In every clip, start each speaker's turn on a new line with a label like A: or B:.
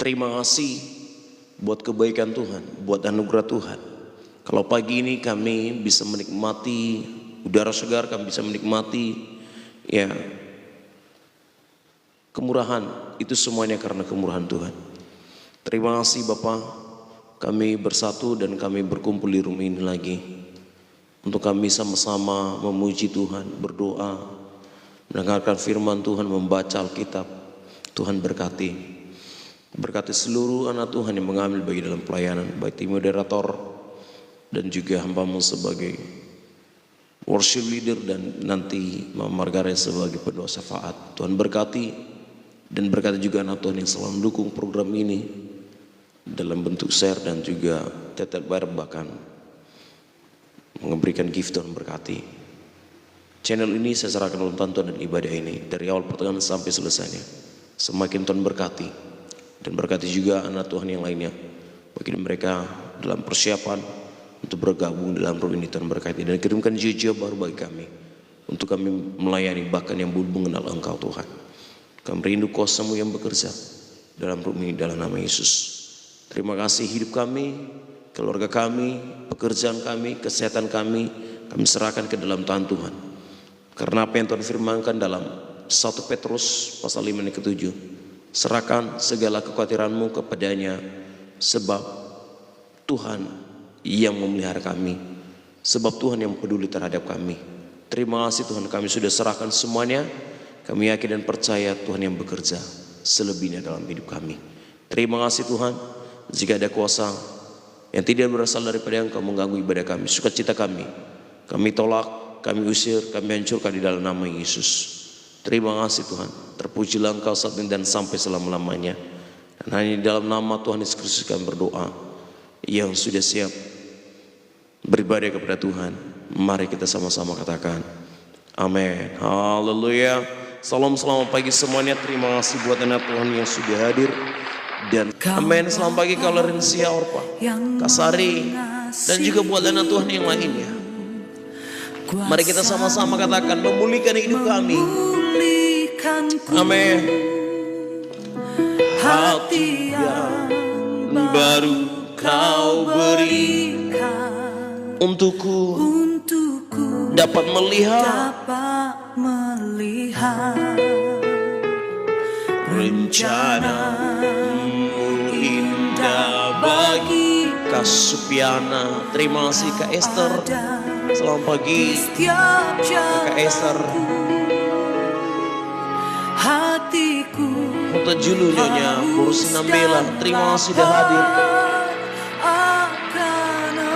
A: Terima kasih buat kebaikan Tuhan, buat anugerah Tuhan. Kalau pagi ini kami bisa menikmati udara segar, kami bisa menikmati ya kemurahan, itu semuanya karena kemurahan Tuhan. Terima kasih Bapak, kami bersatu dan kami berkumpul di rumah ini lagi untuk kami sama-sama memuji Tuhan, berdoa, mendengarkan firman Tuhan, membaca Alkitab. Tuhan berkati seluruh anak Tuhan yang mengambil bagi dalam pelayanan, baik tim moderator dan juga hamba-Mu sebagai worship leader dan nanti Mama Margaret sebagai pendoa syafaat. Tuhan berkati dan berkati juga anak Tuhan yang selalu mendukung program ini dalam bentuk share dan juga tetap bayar, bahkan memberikan gift. Tuhan berkati channel ini, saya serahkan untuk tonton dan ibadah ini dari awal pertengahan sampai selesainya. Semakin Tuhan berkati dan berkati juga anak Tuhan yang lainnya, bagi mereka dalam persiapan untuk bergabung dalam room ini. Tuhan berkati dan kirimkan jiwa-jiwa baru bagi kami untuk kami melayani bahkan yang belum mengenal Engkau Tuhan. Kami rindu kuasa-Mu yang bekerja dalam room ini dalam nama Yesus. Terima kasih hidup kami, keluarga kami, pekerjaan kami, kesehatan kami serahkan ke dalam tangan Tuhan. Karena apa yang Tuhan firmankan dalam 1 Petrus pasal 5 ayat ke-7, serahkan segala kekhawatiranmu kepadanya, sebab Tuhan yang memelihara kami, sebab Tuhan yang peduli terhadap kami. Terima kasih Tuhan, kami sudah serahkan semuanya. Kami yakin dan percaya Tuhan yang bekerja selebihnya dalam hidup kami. Terima kasih Tuhan, jika ada kuasa yang tidak berasal daripada Engkau mengganggu ibadah kami, sukacita kami tolak, kami usir, kami hancurkan di dalam nama Yesus. Terima kasih Tuhan, terpujilah Engkau saat ini dan sampai selama-lamanya. Dan hanya di dalam nama Tuhan Yesus Kristus kami berdoa. Yang sudah siap beribadah kepada Tuhan, mari kita sama-sama katakan amin. Haleluya. Salam, selamat pagi semuanya. Terima kasih buat anak Tuhan yang sudah hadir. Dan amin, selamat pagi kalau Rensia Orpa, Kasari, dan juga buat anak Tuhan yang lainnya. Mari kita sama-sama katakan, memulihkan hidup kami. Amin. Hati yang baru Kau berikan untukku dapat melihat rencana-Mu indah bagi Kak Supiana. Terima kasih Kak Esther, selamat pagi Kak Esther. Untuk Julu Nyonya Kursinambela, terima kasih sudah hadir.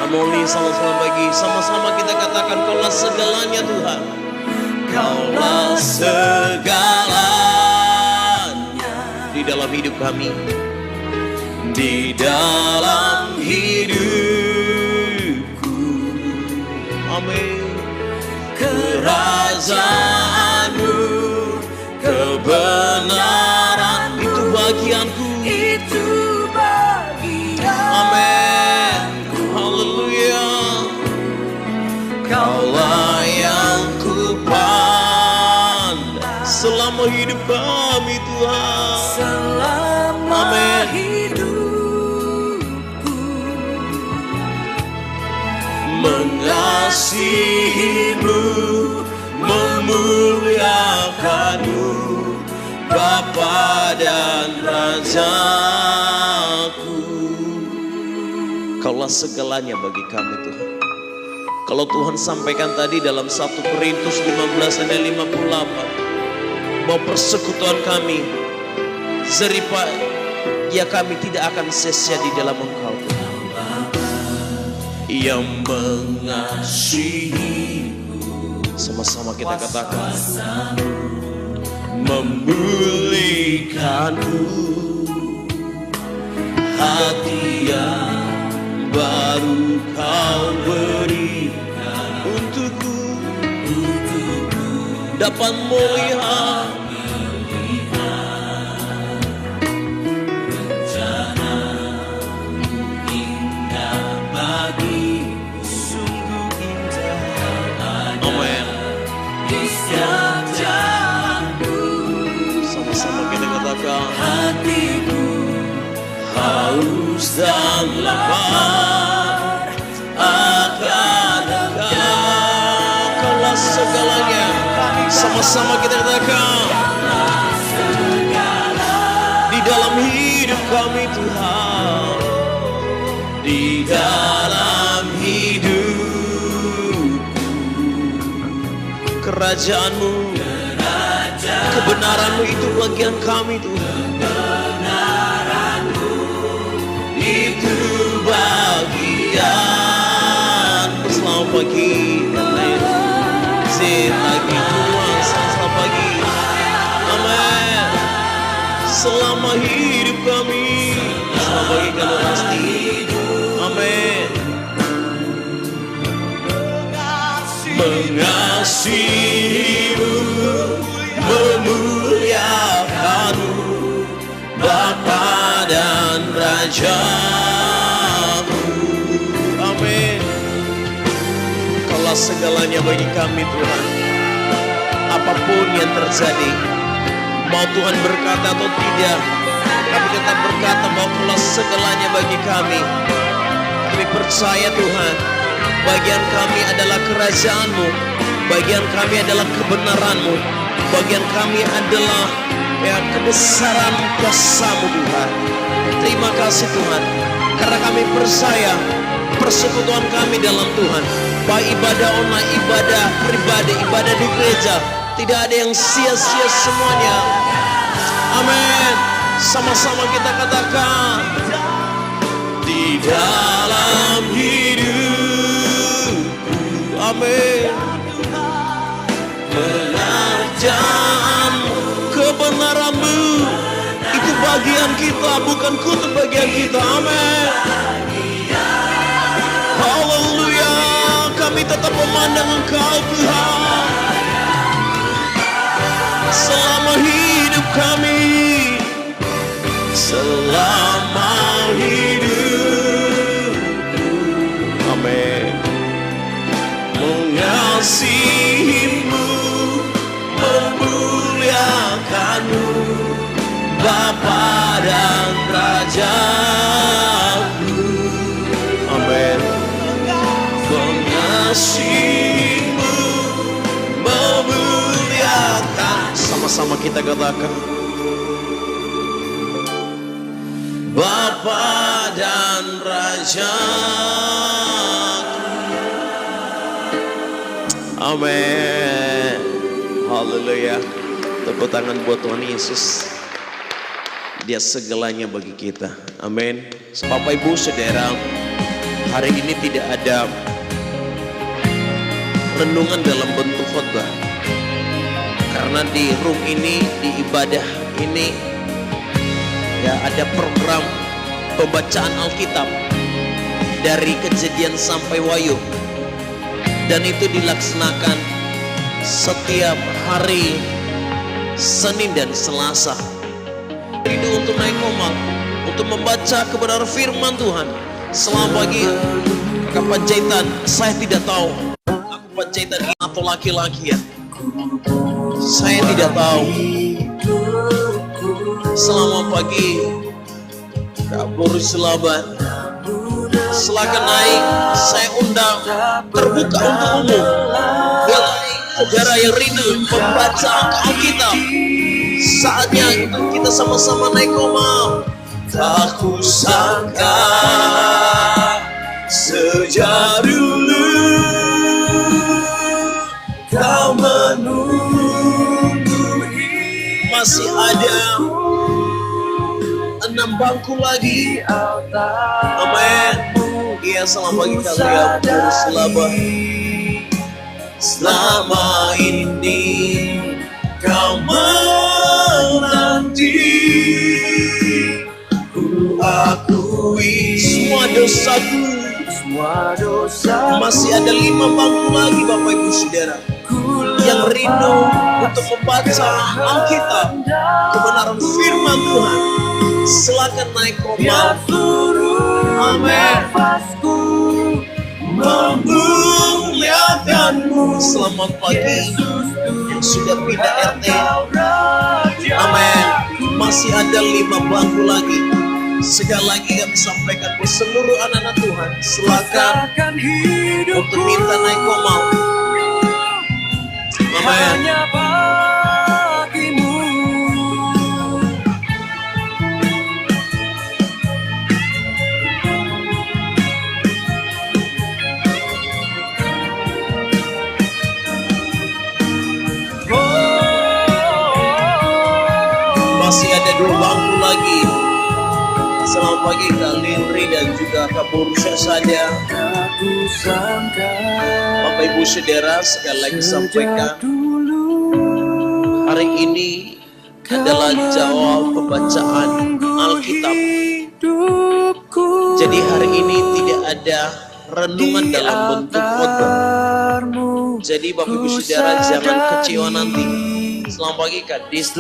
A: Amoli, selamat pagi. Sama-sama kita katakan, Kaulah segalanya Tuhan. Kaulah segalanya di dalam hidup kami, di dalam hidupku. Amin. Kerajaan-Mu, kebenaran itu bagianku, itu bagian. Amin. Haleluya. Kaulah yang ku pandang selama hidup kami Tuhan. Selama hidupku mengasihi-Mu, memuliakan-Mu, Bapa dan Rajaku. Kaulah segalanya bagi kami Tuhan. Kalau Tuhan sampaikan tadi dalam 1 Korintus 15 ayat 58, bahwa persekutuan kami seripa ya kami tidak akan sia-sia di dalam Engkau Tuhan. Yang mengasihi-Ku, sama-sama kita katakan, memulihkan-Ku, hati yang baru Kau berikan untukku, dapat melihat rencana-Mu indah bagiku, sungguh indah. Amin. Di setiap jalanku, sama-sama kita katakan, hatiku dan lapar akan Engkau. Kaulah segalanya. Sama-sama kita katakan. Di dalam hidup kami Tuhan, di dalam hidup Kerajaan-Mu, kebenaran-Mu itu bagian kami Tuhan. Itu bagian. Selamat pagi, amin. Zin lagi Tuhan, selamat pagi, amin. Selama hidup kami, selamat pagi kalau pasti, amin. Mengasihi-Mu, memuliakan-Mu, Bapa dan Raja-Mu, amin. Kaulah segalanya bagi kami Tuhan. Apapun yang terjadi, mau Tuhan berkata atau tidak, kami tetap berkata bahwa Kaulah segalanya bagi kami. Kami percaya Tuhan, bagian kami adalah kerajaan-Mu, bagian kami adalah kebenaran-Mu, bagian kami adalah kebesaran kuasa-Mu Tuhan. Terima kasih Tuhan, karena kami percaya persekutuan kami dalam Tuhan, baik ibadah online, ibadah pribadi, ibadah di gereja, tidak ada yang sia-sia semuanya. Amin. Sama-sama kita katakan. Di dalam hidupku, amin. Kerajaan-Mu, kebenaran-Mu, itu bagian kita, bukan kutuk bagian kita, amin. Haleluya, kami tetap memandang Engkau Tuhan selama hidup kami, selama hidup, amin. Mengasihi-Mu, memuliakan-Mu, Bapa dan Raja-Ku, amin. Mengasihi-Mu, memuliakan. Sama-sama kita katakan. Bapa dan Raja-Ku, amin. Haleluya. Tepuk tangan buat Tuhan Yesus. Dia segalanya bagi kita. Amin. Bapak Ibu Saudara, hari ini tidak ada renungan dalam bentuk khotbah. Karena di room ini, di ibadah ini, ada program pembacaan Alkitab dari Kejadian sampai Wahyu. Dan itu dilaksanakan setiap hari Senin dan Selasa. Rindu untuk naik komal, untuk membaca kebenaran firman Tuhan. Selamat pagi, Kakak Panjaitan. Saya tidak tahu aku Panjaitan atau laki-laki ya. Saya tidak tahu. Selamat pagi, Kak Boris Laban. Silakan naik, saya undang, terbuka untuk umum. Bagi saudara yang rindu membaca Alkitab, saatnya kita sama-sama naik koma. Aku sangka sejak dulu Kau menunggu, masih ada 6 bangku lagi. Amin. Iya, selamat pagi kalian berselabah. Selama ini Kau menanti, ku akui semua dosaku. Masih ada 5 bangku lagi Bapak Ibu Saudara yang rindu untuk membaca Alkitab, kebenaran firman Tuhan. Silakan naik koma. Amin. Memuliakan-Mu. Selamat pagi yang sudah pindah RT. Amin. Masih ada 5 bangku lagi. Sekali lagi kami sampaikan buat seluruh anak-anak Tuhan, silakan untuk minta naik komal. Amin. Masih ada 2 bangku lagi. Selamat pagi Kak Lindri dan juga Kak Borusha saja. Bapak Ibu Saudara, sekali lagi sampaikan, hari ini adalah jawab pembacaan Alkitab. Jadi hari ini tidak ada renungan dalam bentuk khotbah. Jadi Bapak Ibu Saudara jangan kecewa nanti. Selamat pagi Kak Disti.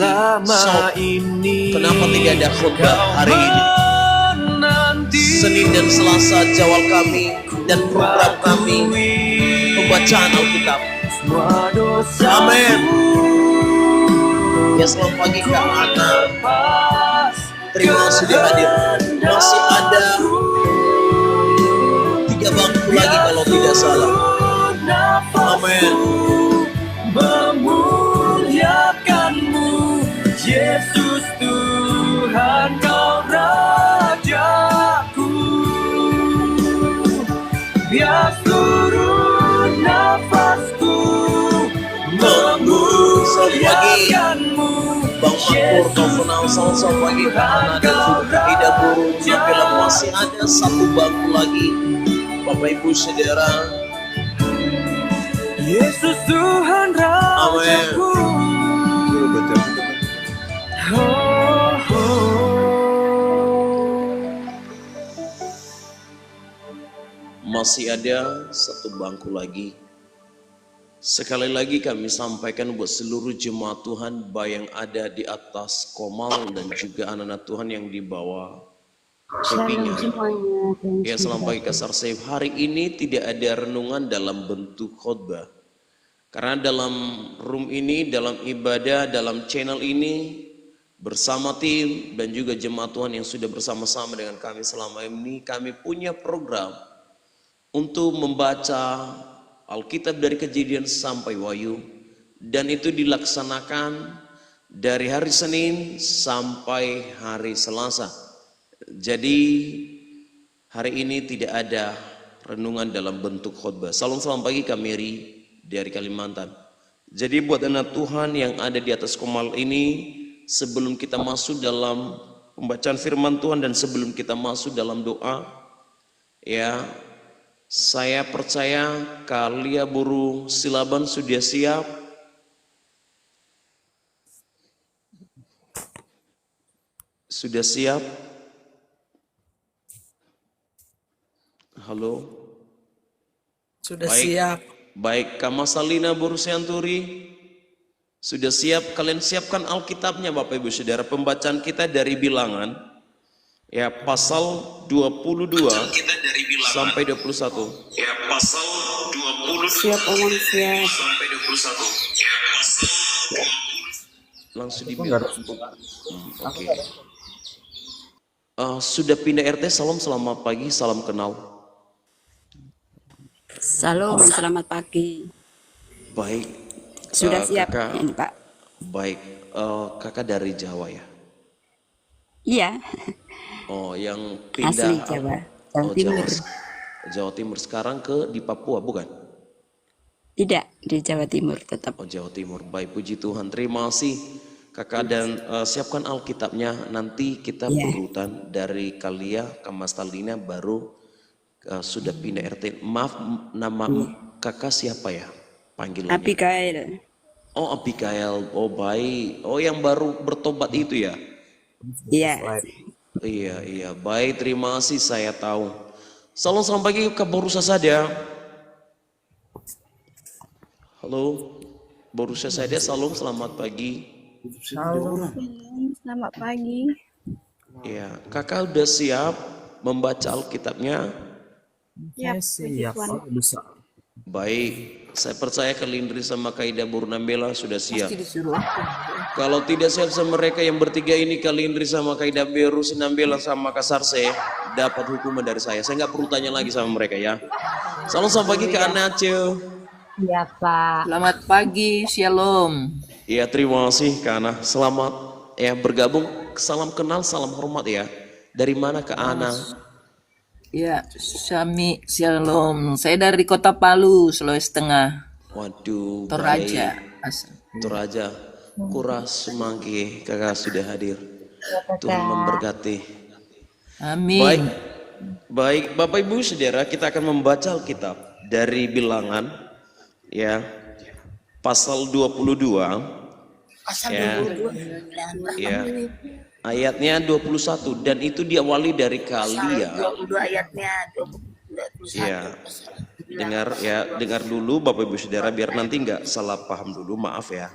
A: Kenapa tidak ada khotbah hari ini? Senin dan Selasa jawab kami dan program kami pembacaan Alkitab. Amin. Ya, selamat pagi Kak Ana. Terima kasih sudah hadir. Masih ada 3 bangku lagi kalau tidak salah. Amin. Memuliakanmu Yesus Tuhan, Kau Rajaku. Biar seluruh nafasku memuliakanmu. Bang Makmur, kau kenal selamat pagi Kak Ana dan juga Ida Burung. Bila masih ada 1 bangku lagi, Bapak Ibu Saudara. Yesus Tuhan Rajaku. Masih ada 1 bangku lagi. Sekali lagi kami sampaikan buat seluruh jemaat Tuhan, baik yang ada di atas komal dan juga anak-anak Tuhan yang di bawah kepingnya. Ya, selamat pagi Kasar Saif. Hari ini tidak ada renungan dalam bentuk khotbah. Karena dalam room ini, dalam ibadah, dalam channel ini, bersama tim dan juga jemaat Tuhan yang sudah bersama-sama dengan kami selama ini, kami punya program untuk membaca Alkitab dari Kejadian sampai Wahyu, dan itu dilaksanakan dari hari Senin sampai hari Selasa. Jadi hari ini tidak ada renungan dalam bentuk khotbah. Salam pagi Kak Mary dari Kalimantan. Jadi buat anak Tuhan yang ada di atas komal ini, sebelum kita masuk dalam pembacaan firman Tuhan dan sebelum kita masuk dalam doa, ya, saya percaya Kalia Buru Silaban sudah siap. Sudah siap? Halo?
B: Sudah siap.
A: Baik, Kamasalina Buru Sianturi. Sudah siap? Kalian siapkan Alkitabnya Bapak Ibu Saudara. Pembacaan kita dari Bilangan, ya, pasal 22 sampai 21. Ya, pasal 20
B: siap omong siap
A: sampai 21. Ya, pasal 20. Langsung dibilang. Oke. Sudah pindah RT. Salam, selamat pagi, salam kenal.
B: Salam, selamat pagi.
A: Baik.
B: Sudah siap
A: kakak,
B: ini Pak.
A: Baik, kakak dari Jawa ya?
B: Iya.
A: Oh, yang pindah
B: asli Jawa, Jawa Timur.
A: Jawa Timur sekarang di Papua bukan?
B: Tidak, di Jawa Timur tetap.
A: Oh, Jawa Timur. Baik, puji Tuhan. Terima kasih kakak, dan siapkan Alkitabnya. Nanti kita berurutan dari Kalia ke Mas Talina, baru sudah pindah RT. Maaf, nama kakak siapa ya panggilannya?
B: Abigail.
A: Oh, Abigail. Oh, baik. Oh, yang baru bertobat itu ya?
B: Iya.
A: Iya. Baik, terima kasih, saya tahu. Salam, selamat pagi Kak Borusha saja. Halo, Borusha saja. Salam, selamat pagi.
C: Salam, selamat pagi.
A: Ya, kakak udah siap membaca Alkitabnya?
C: Ya, siap.
A: Baik, saya percaya Kak Lindri sama Kak Ida Burnambela sudah siap. Kalau tidak siap sama mereka yang bertiga ini, Kak Lindri sama Kak Ida Beru, Sinambela sama Kak Sarse, dapat hukuman dari saya. Saya nggak perlu tanya lagi sama mereka ya. Salam selamat pagi Kak Anace.
D: Iya, Pak.
E: Selamat pagi, Shalom.
A: Ya terima kasih Kak Ana. Selamat ya bergabung. Salam kenal, salam hormat ya. Dari mana Kak Ana?
E: Ya, Syami, Shalom. Saya dari Kota Palu, Sulawesi Tengah.
A: Waduh,
E: Toraja.
A: Toraja. Kuras semangki kakak sudah hadir. Tuhan memberkati.
E: Amin.
A: Baik, Bapak Ibu Saudara, kita akan membaca Alkitab dari Bilangan ya. Pasal 22. Ya. Ya. Ayatnya 21 dan itu diawali dari Kalia.
D: 22 ayatnya 21.
A: Ya, dengar dulu Bapak Ibu Saudara biar nanti nggak salah paham dulu. Maaf ya.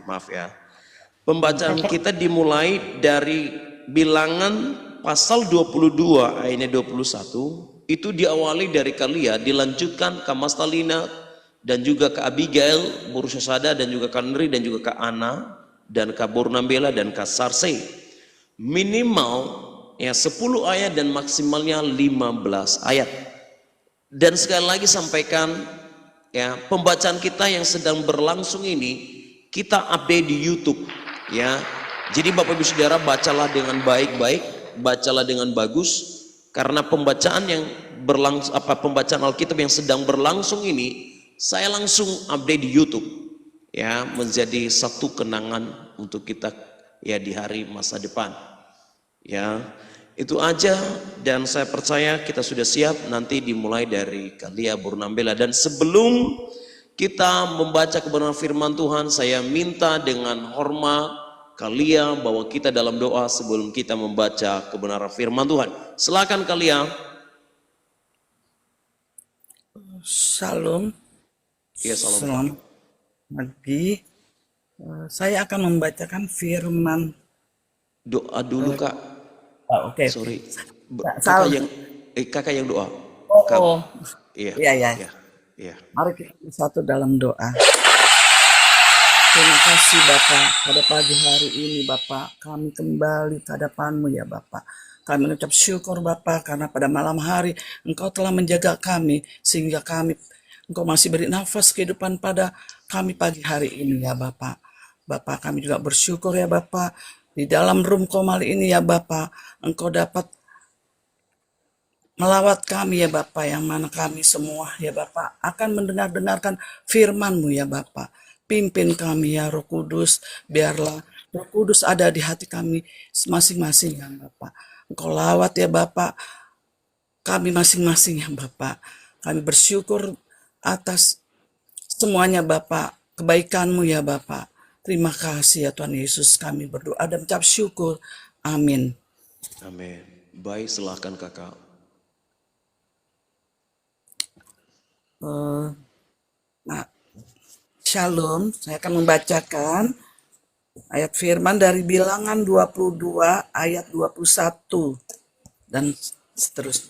A: Pembacaan kita dimulai dari Bilangan pasal 22 ayatnya 21. Itu diawali dari Kalia, dilanjutkan ke Mastalina dan juga ke Abigail, Burusyasada dan juga Kanri dan juga ke Ana dan ke Bornambela dan ke Sarse. Minimal ya 10 ayat dan maksimalnya 15 ayat. Dan sekali lagi sampaikan ya, pembacaan kita yang sedang berlangsung ini kita update di YouTube ya. Jadi Bapak Ibu Saudara bacalah dengan baik-baik, bacalah dengan bagus karena pembacaan yang berlangsung pembacaan Alkitab yang sedang berlangsung ini saya langsung update di YouTube ya, menjadi satu kenangan untuk kita ya di hari masa depan. Ya, itu aja dan saya percaya kita sudah siap nanti dimulai dari Kalia Bornambela. Dan sebelum kita membaca kebenaran firman Tuhan, saya minta dengan hormat Kalia bahwa kita dalam doa sebelum kita membaca kebenaran firman Tuhan. Silakan Kalia.
C: Shalom.
A: Ya, salam.
C: Selamat pagi. Saya akan membacakan firman.
A: Doa dulu Kak.
C: Oke.
A: Sorry.
C: Salam.
A: Kakak yang doa.
C: Oh.
A: Iya.
C: Mari kita bersatu dalam doa. Terima kasih Bapak, pada pagi hari ini Bapak, kami kembali ke hadapan-Mu ya Bapak. Kami mengucap syukur Bapak, karena pada malam hari Engkau telah menjaga kami, sehingga Engkau masih beri nafas kehidupan pada kami pagi hari ini ya Bapak. Bapak, kami juga bersyukur ya Bapak, di dalam room Komali ini ya Bapak, Engkau dapat melawat kami ya Bapak, yang mana kami semua ya Bapak akan mendengarkan firman-Mu ya Bapak. Pimpin kami ya Roh Kudus, biarlah Roh Kudus ada di hati kami masing-masing ya Bapak. Engkau lawat ya Bapak kami masing-masing ya Bapak. Kami bersyukur atas semuanya Bapak, kebaikan-Mu ya Bapak. Terima kasih ya Tuhan Yesus, kami berdoa dan mengucap syukur. Amin.
A: Amin. Baik, silakan Kakak.
C: Shalom, saya akan membacakan ayat firman dari Bilangan 22 ayat 21 dan seterusnya.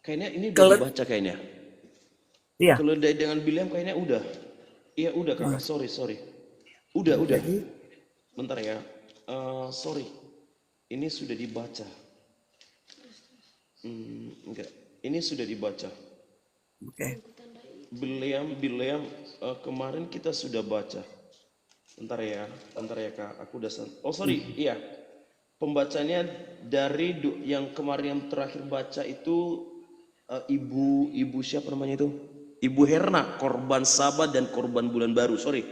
A: Kayaknya ini udah dibaca kayaknya.
C: Iya.
A: Kalau dengan Biliam kayaknya udah. Iya udah Kakak, sorry. Udah. Bentar ya. Sorry. Ini sudah dibaca. Enggak. Ini sudah dibaca.
C: Oke.
A: Biliam kemarin kita sudah baca. Bentar ya Kak, aku udah iya. Pembacanya dari yang kemarin yang terakhir baca itu ibu siapa namanya itu? Ibu Herna, korban Sabat dan korban bulan baru. Sorry.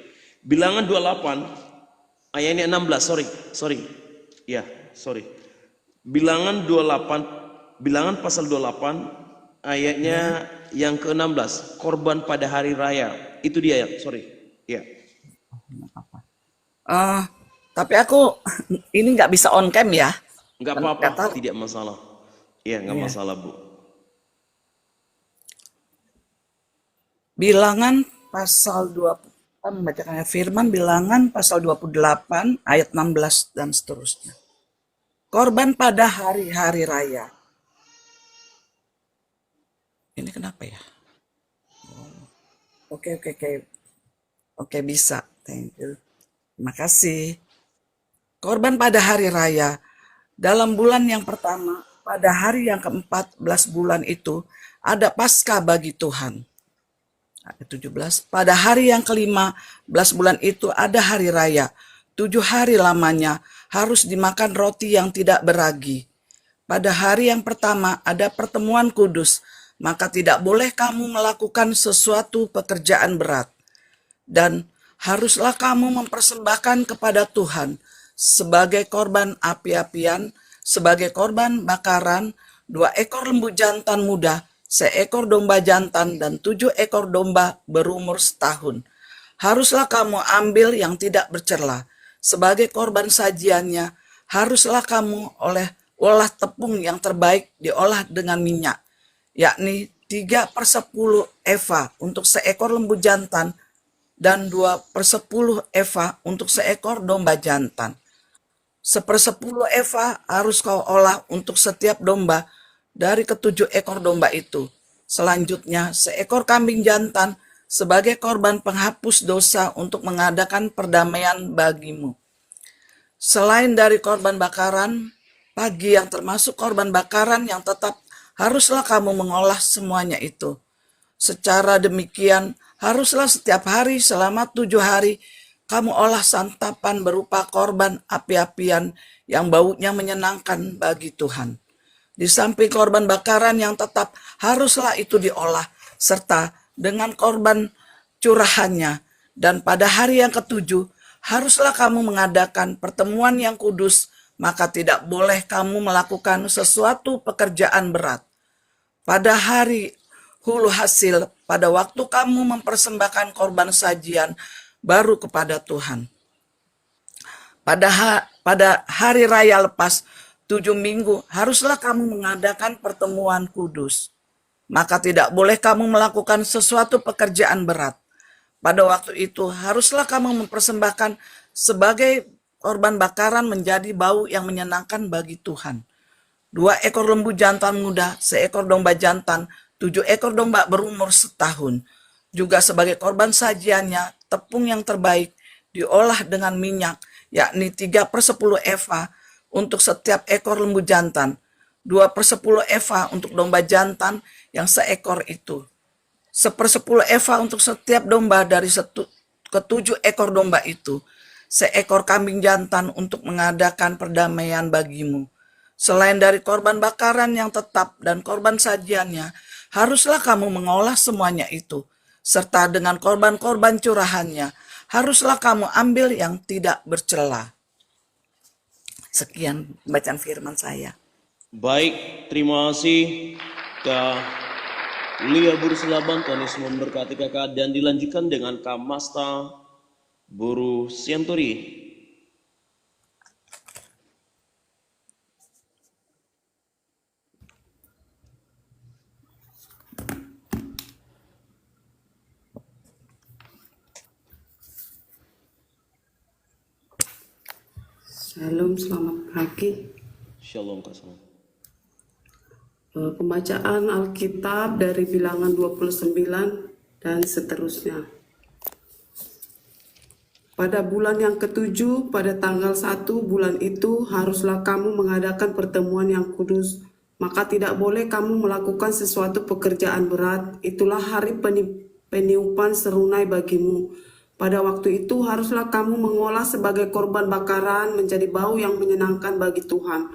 A: Bilangan 28 ayatnya 16. Sorry. Ya, sorry. Bilangan 28, Bilangan pasal 28 ayatnya yang ke-16, korban pada hari raya. Itu dia ya, sorry. Ya.
C: Tapi aku ini nggak bisa on cam ya.
A: Nggak apa-apa, tidak masalah. Iya, nggak masalah Bu.
C: Bilangan pasal 20, kita membacakan firman Bilangan pasal 28 ayat 16 dan seterusnya. Korban pada hari-hari raya. Ini kenapa ya? Oke, bisa. Thank you. Terima kasih. korban pada hari raya. Dalam bulan yang pertama, pada hari yang ke-14 bulan itu, ada Paskah bagi Tuhan. Ayat 17, pada hari yang ke-15 bulan itu ada hari raya. 7 hari lamanya harus dimakan roti yang tidak beragi. Pada hari yang pertama ada pertemuan kudus, maka tidak boleh kamu melakukan sesuatu pekerjaan berat. Dan haruslah kamu mempersembahkan kepada Tuhan sebagai korban api-apian, sebagai korban bakaran, 2 ekor lembu jantan muda, 1 ekor domba jantan, dan 7 ekor domba berumur setahun. Haruslah kamu ambil yang tidak bercela. Sebagai korban sajiannya, haruslah kamu olah tepung yang terbaik diolah dengan minyak, yakni 3/10 eva untuk 1 ekor lembu jantan, dan 2/10 eva untuk 1 ekor domba jantan. 1/10 eva harus kau olah untuk setiap domba dari ke-7 ekor domba itu. Selanjutnya 1 ekor kambing jantan sebagai korban penghapus dosa untuk mengadakan perdamaian bagimu. Selain dari korban bakaran pagi yang termasuk korban bakaran yang tetap, haruslah kamu mengolah semuanya itu. Secara demikian, haruslah setiap hari selama 7 hari kamu olah santapan berupa korban api-apian yang baunya menyenangkan bagi Tuhan. Di samping korban bakaran yang tetap, haruslah itu diolah serta dengan korban curahannya. Dan pada hari yang ke-7, haruslah kamu mengadakan pertemuan yang kudus, maka tidak boleh kamu melakukan sesuatu pekerjaan berat. Pada hari hulu hasil, pada waktu kamu mempersembahkan korban sajian baru kepada Tuhan. Pada hari raya lepas 7 minggu, haruslah kamu mengadakan pertemuan kudus. Maka tidak boleh kamu melakukan sesuatu pekerjaan berat. Pada waktu itu, haruslah kamu mempersembahkan sebagai korban bakaran menjadi bau yang menyenangkan bagi Tuhan. 2 ekor lembu jantan muda, 1 ekor domba jantan, 7 ekor domba berumur setahun. Juga sebagai korban sajiannya, tepung yang terbaik diolah dengan minyak, yakni 3/10 eva untuk setiap ekor lembu jantan, 2/10 eva untuk domba jantan yang 1 ekor itu, 1/10 eva untuk setiap domba dari ke-7 ekor domba itu, 1 ekor kambing jantan untuk mengadakan perdamaian bagimu. Selain dari korban bakaran yang tetap dan korban sajiannya, haruslah kamu mengolah semuanya itu, serta dengan korban-korban curahannya, haruslah kamu ambil yang tidak bercela. Sekian bacaan firman saya.
A: Baik, terima kasih Kak Lia Burselaban. Tuhan Yesus memberkati kakak, dan dilanjutkan dengan Kak Masta Buru Sianturi.
F: Shalom, selamat pagi.
A: Shalom Kak Salam.
F: Pembacaan Alkitab dari Bilangan 29 dan seterusnya. Pada bulan yang ke-7, pada tanggal 1 bulan itu, haruslah kamu mengadakan pertemuan yang kudus. Maka tidak boleh kamu melakukan sesuatu pekerjaan berat. Itulah hari peniupan serunai bagimu. Pada waktu itu haruslah kamu mengolah sebagai korban bakaran menjadi bau yang menyenangkan bagi Tuhan.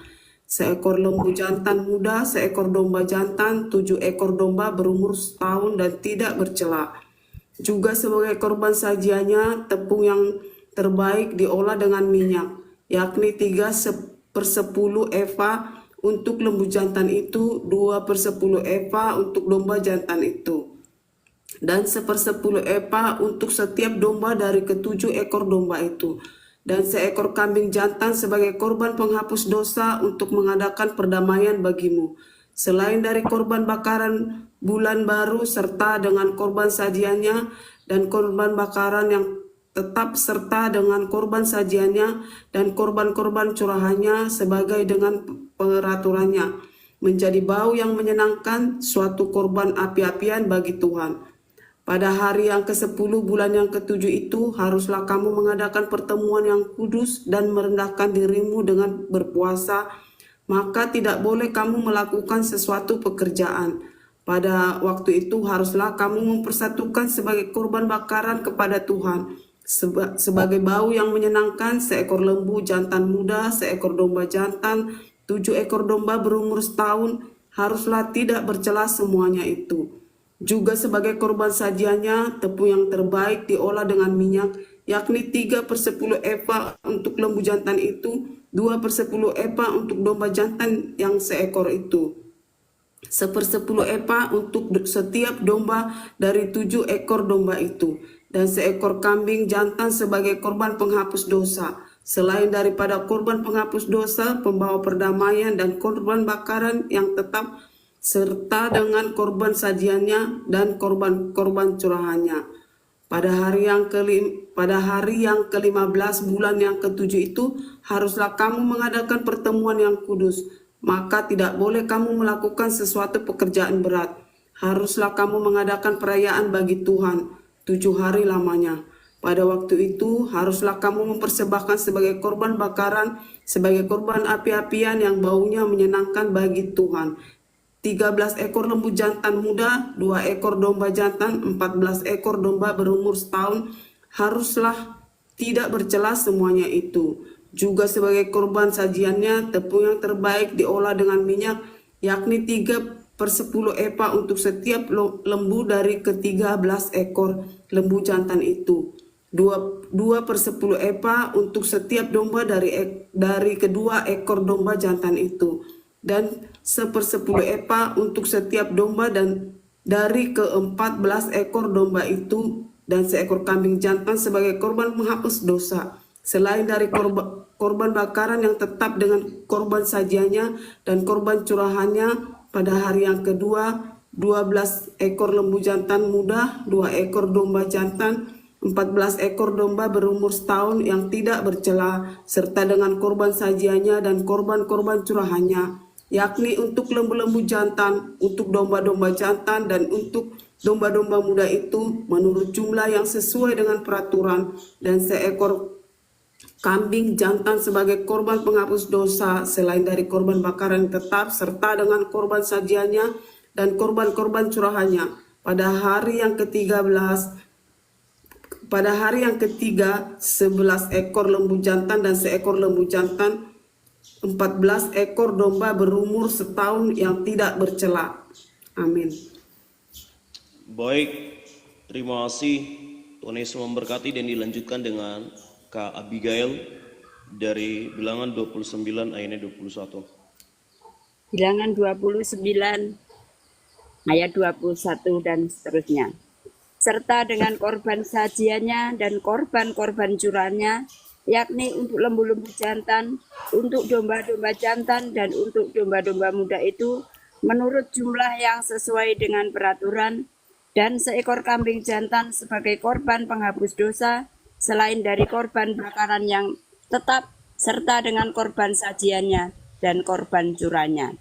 F: 1 ekor lembu jantan muda, 1 ekor domba jantan, 7 ekor domba berumur setahun dan tidak bercela. Juga sebagai korban sajiannya, tepung yang terbaik diolah dengan minyak, yakni 3/10 eva untuk lembu jantan itu, 2/10 eva untuk domba jantan itu, dan 1/10 eva untuk setiap domba dari ke-7 ekor domba itu, dan 1 ekor kambing jantan sebagai korban penghapus dosa untuk mengadakan perdamaian bagimu. Selain dari korban bakaran bulan baru serta dengan korban sajiannya dan korban bakaran yang tetap serta dengan korban sajiannya dan korban-korban curahannya sebagai dengan peraturannya, menjadi bau yang menyenangkan, suatu korban api-apian bagi Tuhan. Pada hari yang ke-10 bulan yang ke-7 itu haruslah kamu mengadakan pertemuan yang kudus dan merendahkan dirimu dengan berpuasa, maka tidak boleh kamu melakukan sesuatu pekerjaan. Pada waktu itu haruslah kamu mempersatukan sebagai korban bakaran kepada Tuhan, sebagai bau yang menyenangkan, seekor lembu jantan muda, seekor domba jantan, 7 ekor domba berumur setahun, haruslah tidak bercela semuanya itu. Juga sebagai korban sajiannya, tepung yang terbaik diolah dengan minyak, yakni 3/10 efa untuk lembu jantan itu, 2/10 efa untuk domba jantan yang seekor itu, 1/10 efa untuk setiap domba dari 7 ekor domba itu, dan seekor kambing jantan sebagai korban penghapus dosa. Selain daripada korban penghapus dosa, pembawa perdamaian dan korban bakaran yang tetap, serta dengan korban sajiannya dan korban curahannya. Pada hari yang ke-15 bulan yang ke-7 itu haruslah kamu mengadakan pertemuan yang kudus, maka tidak boleh kamu melakukan sesuatu pekerjaan berat. Haruslah kamu mengadakan perayaan bagi Tuhan 7 hari lamanya. Pada waktu itu haruslah kamu mempersembahkan sebagai korban bakaran, sebagai korban api-apian yang baunya menyenangkan bagi Tuhan, 13 ekor lembu jantan muda, 2 ekor domba jantan, 14 ekor domba berumur setahun, haruslah tidak bercela semuanya itu. Juga sebagai korban sajiannya, tepung yang terbaik diolah dengan minyak, yakni 3/10 efa untuk setiap lembu dari ke-13 ekor lembu jantan itu, 2/10 efa untuk setiap domba dari kedua ekor domba jantan itu, dan 1/10 efa untuk setiap domba dan dari ke-14 ekor domba itu, dan seekor kambing jantan sebagai korban menghapus dosa. Selain dari korban bakaran yang tetap dengan korban sajiannya dan korban curahannya, pada hari yang kedua 12 ekor lembu jantan muda, 2 ekor domba jantan, 14 ekor domba berumur setahun yang tidak bercela, serta dengan korban sajiannya dan korban-korban curahannya, yakni untuk lembu-lembu jantan, untuk domba-domba jantan, dan untuk domba-domba muda itu menurut jumlah yang sesuai dengan peraturan, dan seekor kambing jantan sebagai korban penghapus dosa, selain dari korban bakaran tetap, serta dengan korban sajiannya dan korban-korban curahannya. Pada hari yang ketiga 11 ekor lembu jantan dan seekor lembu jantan, 14 ekor domba berumur setahun yang tidak bercela. Amin.
A: Baik, terima kasih. Tuhan Yesus memberkati, dan dilanjutkan dengan Kak Abigail dari Bilangan 29 ayatnya 21.
B: Bilangan 29 ayat 21 dan seterusnya. Serta dengan korban sajiannya dan korban-korban curahannya, yakni untuk lembu-lembu jantan, untuk domba-domba jantan, dan untuk domba-domba muda itu menurut jumlah yang sesuai dengan peraturan, dan seekor kambing jantan sebagai korban penghapus dosa, selain dari korban bakaran yang tetap, serta dengan korban sajiannya dan korban curahannya.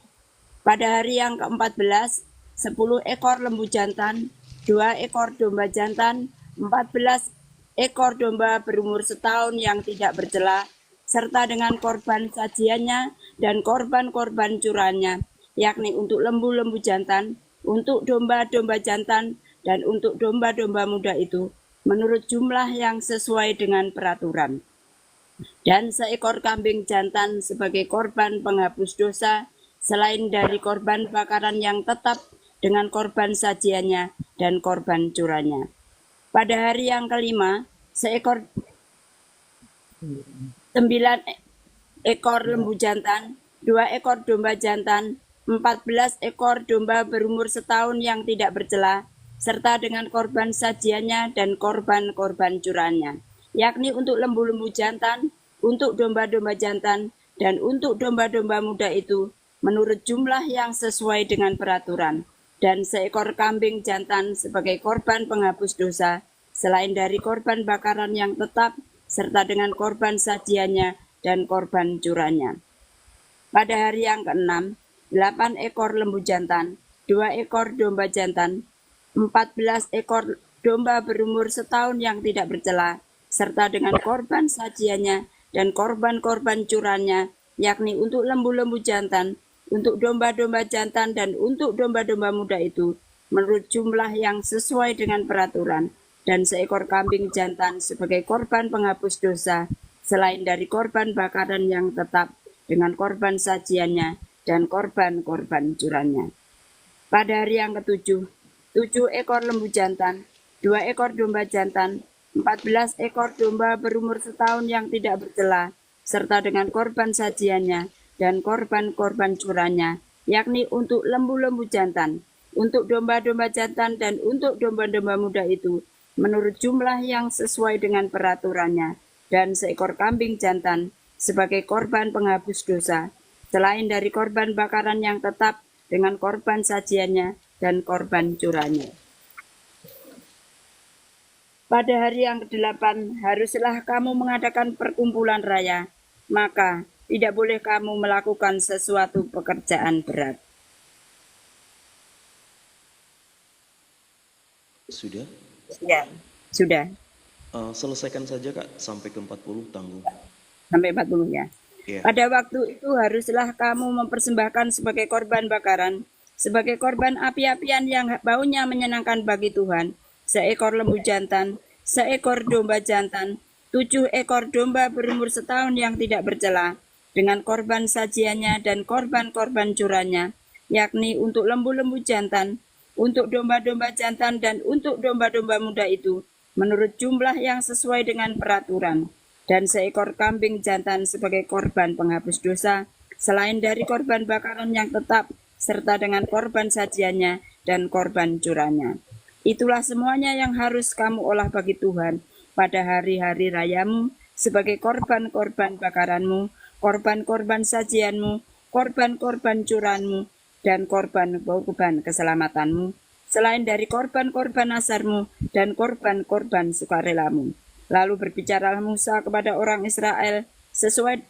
B: Pada hari yang ke-14, 10 ekor lembu jantan, 2 ekor domba jantan, 14 ekor domba berumur setahun yang tidak bercela, serta dengan korban sajiannya dan korban-korban curahannya, yakni untuk lembu-lembu jantan, untuk domba-domba jantan, dan untuk domba-domba muda itu, menurut jumlah yang sesuai dengan peraturan. Dan seekor kambing jantan sebagai korban penghapus dosa, selain dari korban bakaran yang tetap dengan korban sajiannya dan korban curahannya. Pada hari yang kelima, 9 ekor lembu jantan, 2 ekor domba jantan, 14 ekor domba berumur setahun yang tidak bercela, serta dengan korban sajiannya dan korban-korban curahannya, yakni untuk lembu-lembu jantan, untuk domba-domba jantan, dan untuk domba-domba muda itu, menurut jumlah yang sesuai dengan peraturan, dan seekor kambing jantan sebagai korban penghapus dosa, selain dari korban bakaran yang tetap, serta dengan korban sajiannya dan korban curahannya. Pada hari yang ke-6, 8 ekor lembu jantan, 2 ekor domba jantan, 14 ekor domba berumur setahun yang tidak bercela, serta dengan korban sajiannya dan korban-korban curannya, yakni untuk lembu-lembu jantan, untuk domba-domba jantan dan untuk domba-domba muda itu, menurut jumlah yang sesuai dengan peraturan, dan seekor kambing jantan sebagai korban penghapus dosa, selain dari korban bakaran yang tetap dengan korban sajiannya dan korban-korban curannya. Pada hari yang ketujuh, 7 ekor lembu jantan, 2 ekor domba jantan, 14 ekor domba berumur setahun yang tidak bercela, serta dengan korban sajiannya dan korban-korban curannya, yakni untuk lembu-lembu jantan, untuk domba-domba jantan dan untuk domba-domba muda itu, menurut jumlah yang sesuai dengan peraturannya, dan seekor kambing jantan sebagai korban penghapus dosa, selain dari korban bakaran yang tetap dengan korban sajiannya dan korban curannya. Pada hari yang ke-8 haruslah kamu mengadakan perkumpulan raya, maka tidak boleh kamu melakukan sesuatu pekerjaan berat.
A: Sudah?
B: Ya, sudah.
A: Selesaikan saja Kak, sampai ke 40 tanggung.
B: Sampai 40 ya.
A: Iya.
B: Pada waktu itu haruslah kamu mempersembahkan sebagai korban bakaran, sebagai korban api-apian yang baunya menyenangkan bagi Tuhan, seekor lembu jantan, seekor domba jantan, 7 ekor domba berumur setahun yang tidak bercela, dengan korban sajiannya dan korban-korban curannya, yakni untuk lembu-lembu jantan, untuk domba-domba jantan dan untuk domba-domba muda itu, menurut jumlah yang sesuai dengan peraturan, dan seekor kambing jantan sebagai korban penghapus dosa, selain dari korban bakaran yang tetap, serta dengan korban sajiannya dan korban curannya. Itulah semuanya yang harus kamu olah bagi Tuhan pada hari-hari rayamu sebagai korban-korban bakaranmu, korban-korban sajianmu, korban-korban curanmu, dan korban-korban keselamatanmu, selain dari korban-korban nasarmu dan korban-korban sukarelamu. Lalu berbicaralah Musa kepada orang Israel sesuai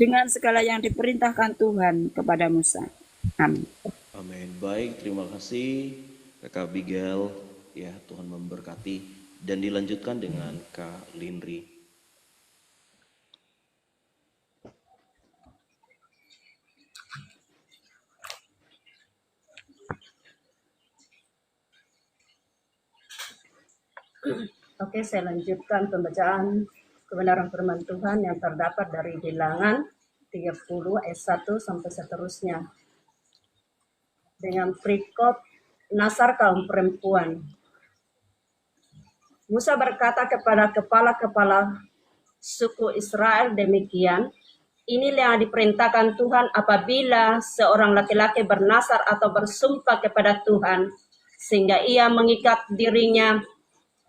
B: dengan segala yang diperintahkan Tuhan kepada Musa. Amin.
A: Amin. Baik, terima kasih Kakak Abigail. Ya, Tuhan memberkati. Dan dilanjutkan dengan Kak Lindri.
G: Oke, saya lanjutkan pembacaan kebenaran firman Tuhan yang terdapat dari Bilangan 30 ayat 1 sampai seterusnya. Dengan perikop Nasar kaum perempuan. Musa berkata kepada kepala-kepala suku Israel demikian, inilah yang diperintahkan Tuhan apabila seorang laki-laki bernasar atau bersumpah kepada Tuhan, sehingga ia mengikat dirinya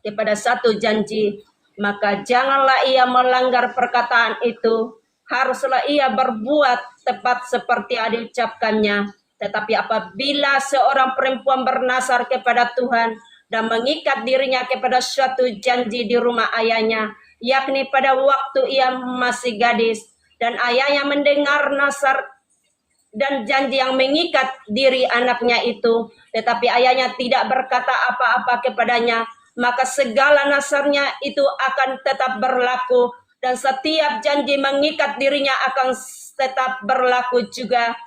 G: kepada satu janji, maka janganlah ia melanggar perkataan itu. Haruslah ia berbuat tepat seperti yang diucapkannya. Tetapi apabila seorang perempuan bernasar kepada Tuhan dan mengikat dirinya kepada suatu janji di rumah ayahnya, yakni pada waktu ia masih gadis, dan ayahnya mendengar nasar dan janji yang mengikat diri anaknya itu, tetapi ayahnya tidak berkata apa-apa kepadanya, maka segala nasarnya itu akan tetap berlaku, dan setiap janji mengikat dirinya akan tetap berlaku juga.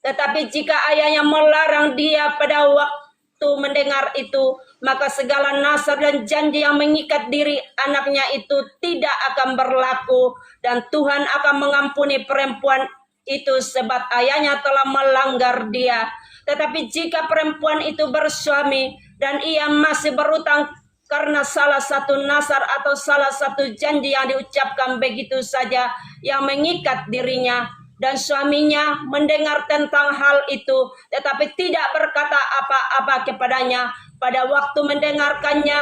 G: Tetapi jika ayahnya melarang dia pada waktu mendengar itu, maka segala nasar dan janji yang mengikat diri anaknya itu tidak akan berlaku, dan Tuhan akan mengampuni perempuan itu sebab ayahnya telah melanggar dia. Tetapi jika perempuan itu bersuami dan ia masih berutang karena salah satu nasar atau salah satu janji yang diucapkan begitu saja yang mengikat dirinya, dan suaminya mendengar tentang hal itu tetapi tidak berkata apa-apa kepadanya pada waktu mendengarkannya,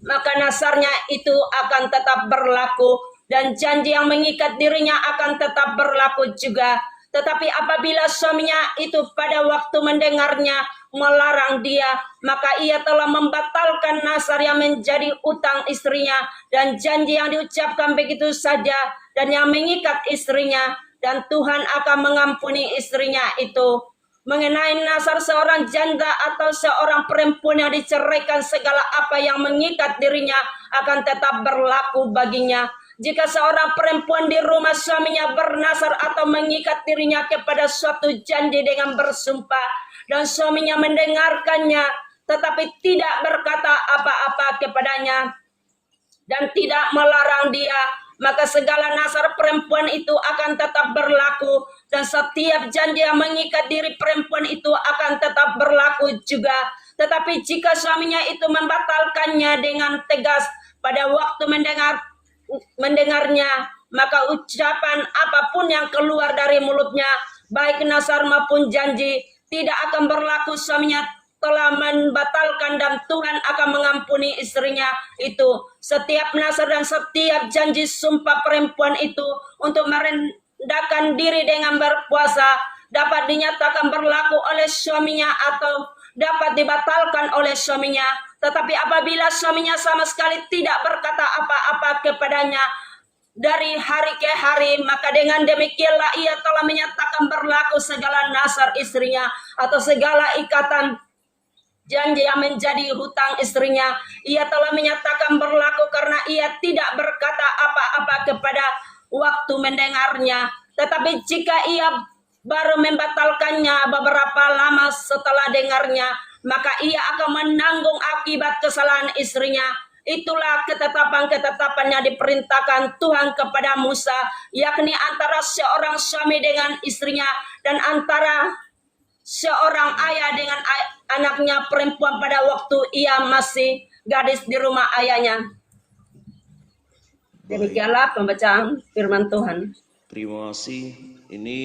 G: maka nasarnya itu akan tetap berlaku dan janji yang mengikat dirinya akan tetap berlaku juga. Tetapi apabila suaminya itu pada waktu mendengarnya melarang dia, maka ia telah membatalkan nasar yang menjadi utang istrinya dan janji yang diucapkan begitu saja dan yang mengikat istrinya, dan Tuhan akan mengampuni istrinya itu. mengenai nasar seorang janda atau seorang perempuan yang diceraikan, segala apa yang mengikat dirinya akan tetap berlaku baginya. Jika seorang perempuan di rumah suaminya bernasar atau mengikat dirinya kepada suatu janji dengan bersumpah, dan suaminya mendengarkannya tetapi tidak berkata apa-apa kepadanya dan tidak melarang dia, maka segala nasar perempuan itu akan tetap berlaku, dan setiap janji yang mengikat diri perempuan itu akan tetap berlaku juga. Tetapi jika suaminya itu membatalkannya dengan tegas pada waktu mendengarnya, maka ucapan apapun yang keluar dari mulutnya, baik nasar maupun janji, tidak akan berlaku. Suaminya telah membatalkan dan Tuhan akan mengampuni istrinya itu. Setiap nasar dan setiap janji sumpah perempuan itu untuk merendahkan diri dengan berpuasa dapat dinyatakan berlaku oleh suaminya atau dapat dibatalkan oleh suaminya. Tetapi apabila suaminya sama sekali tidak berkata apa-apa kepadanya dari hari ke hari, maka dengan demikianlah ia telah menyatakan berlaku segala nasar istrinya atau segala ikatan janji yang menjadi hutang istrinya. Ia telah menyatakan berlaku karena ia tidak berkata apa-apa kepada waktu mendengarnya. Tetapi jika ia baru membatalkannya beberapa lama setelah dengarnya, maka ia akan menanggung akibat kesalahan istrinya. Itulah ketetapan-ketetapan yang diperintahkan Tuhan kepada Musa, yakni antara seorang suami dengan istrinya dan antara seorang ayah dengan anaknya perempuan pada waktu ia masih gadis di rumah ayahnya. Demikianlah pembacaan firman Tuhan.
A: Terima kasih. Ini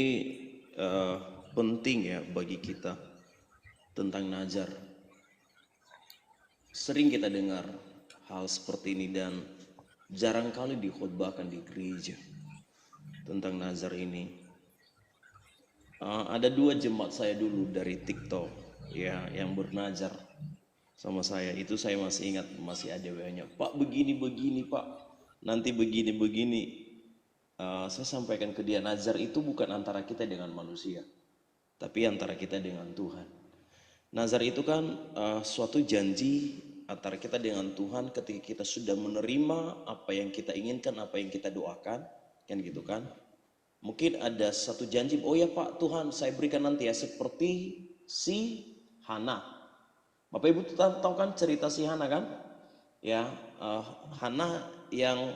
A: penting ya bagi kita tentang nazar. Sering kita dengar hal seperti ini dan jarang kali dikhotbahkan di gereja tentang nazar ini. Ada 2 jemaat saya dulu dari TikTok ya yang bernazar sama saya. Itu saya masih ingat, masih ada WA-nya. Pak begini Pak, nanti begini. Saya sampaikan ke dia, nazar itu bukan antara kita dengan manusia, tapi antara kita dengan Tuhan. Nazar itu kan suatu janji antara kita dengan Tuhan ketika kita sudah menerima apa yang kita inginkan, apa yang kita doakan, kan gitu kan. Mungkin ada satu janji, oh ya Pak Tuhan saya berikan nanti ya seperti si Hana. Bapak Ibu tahu kan cerita si Hana kan? Ya, Hana yang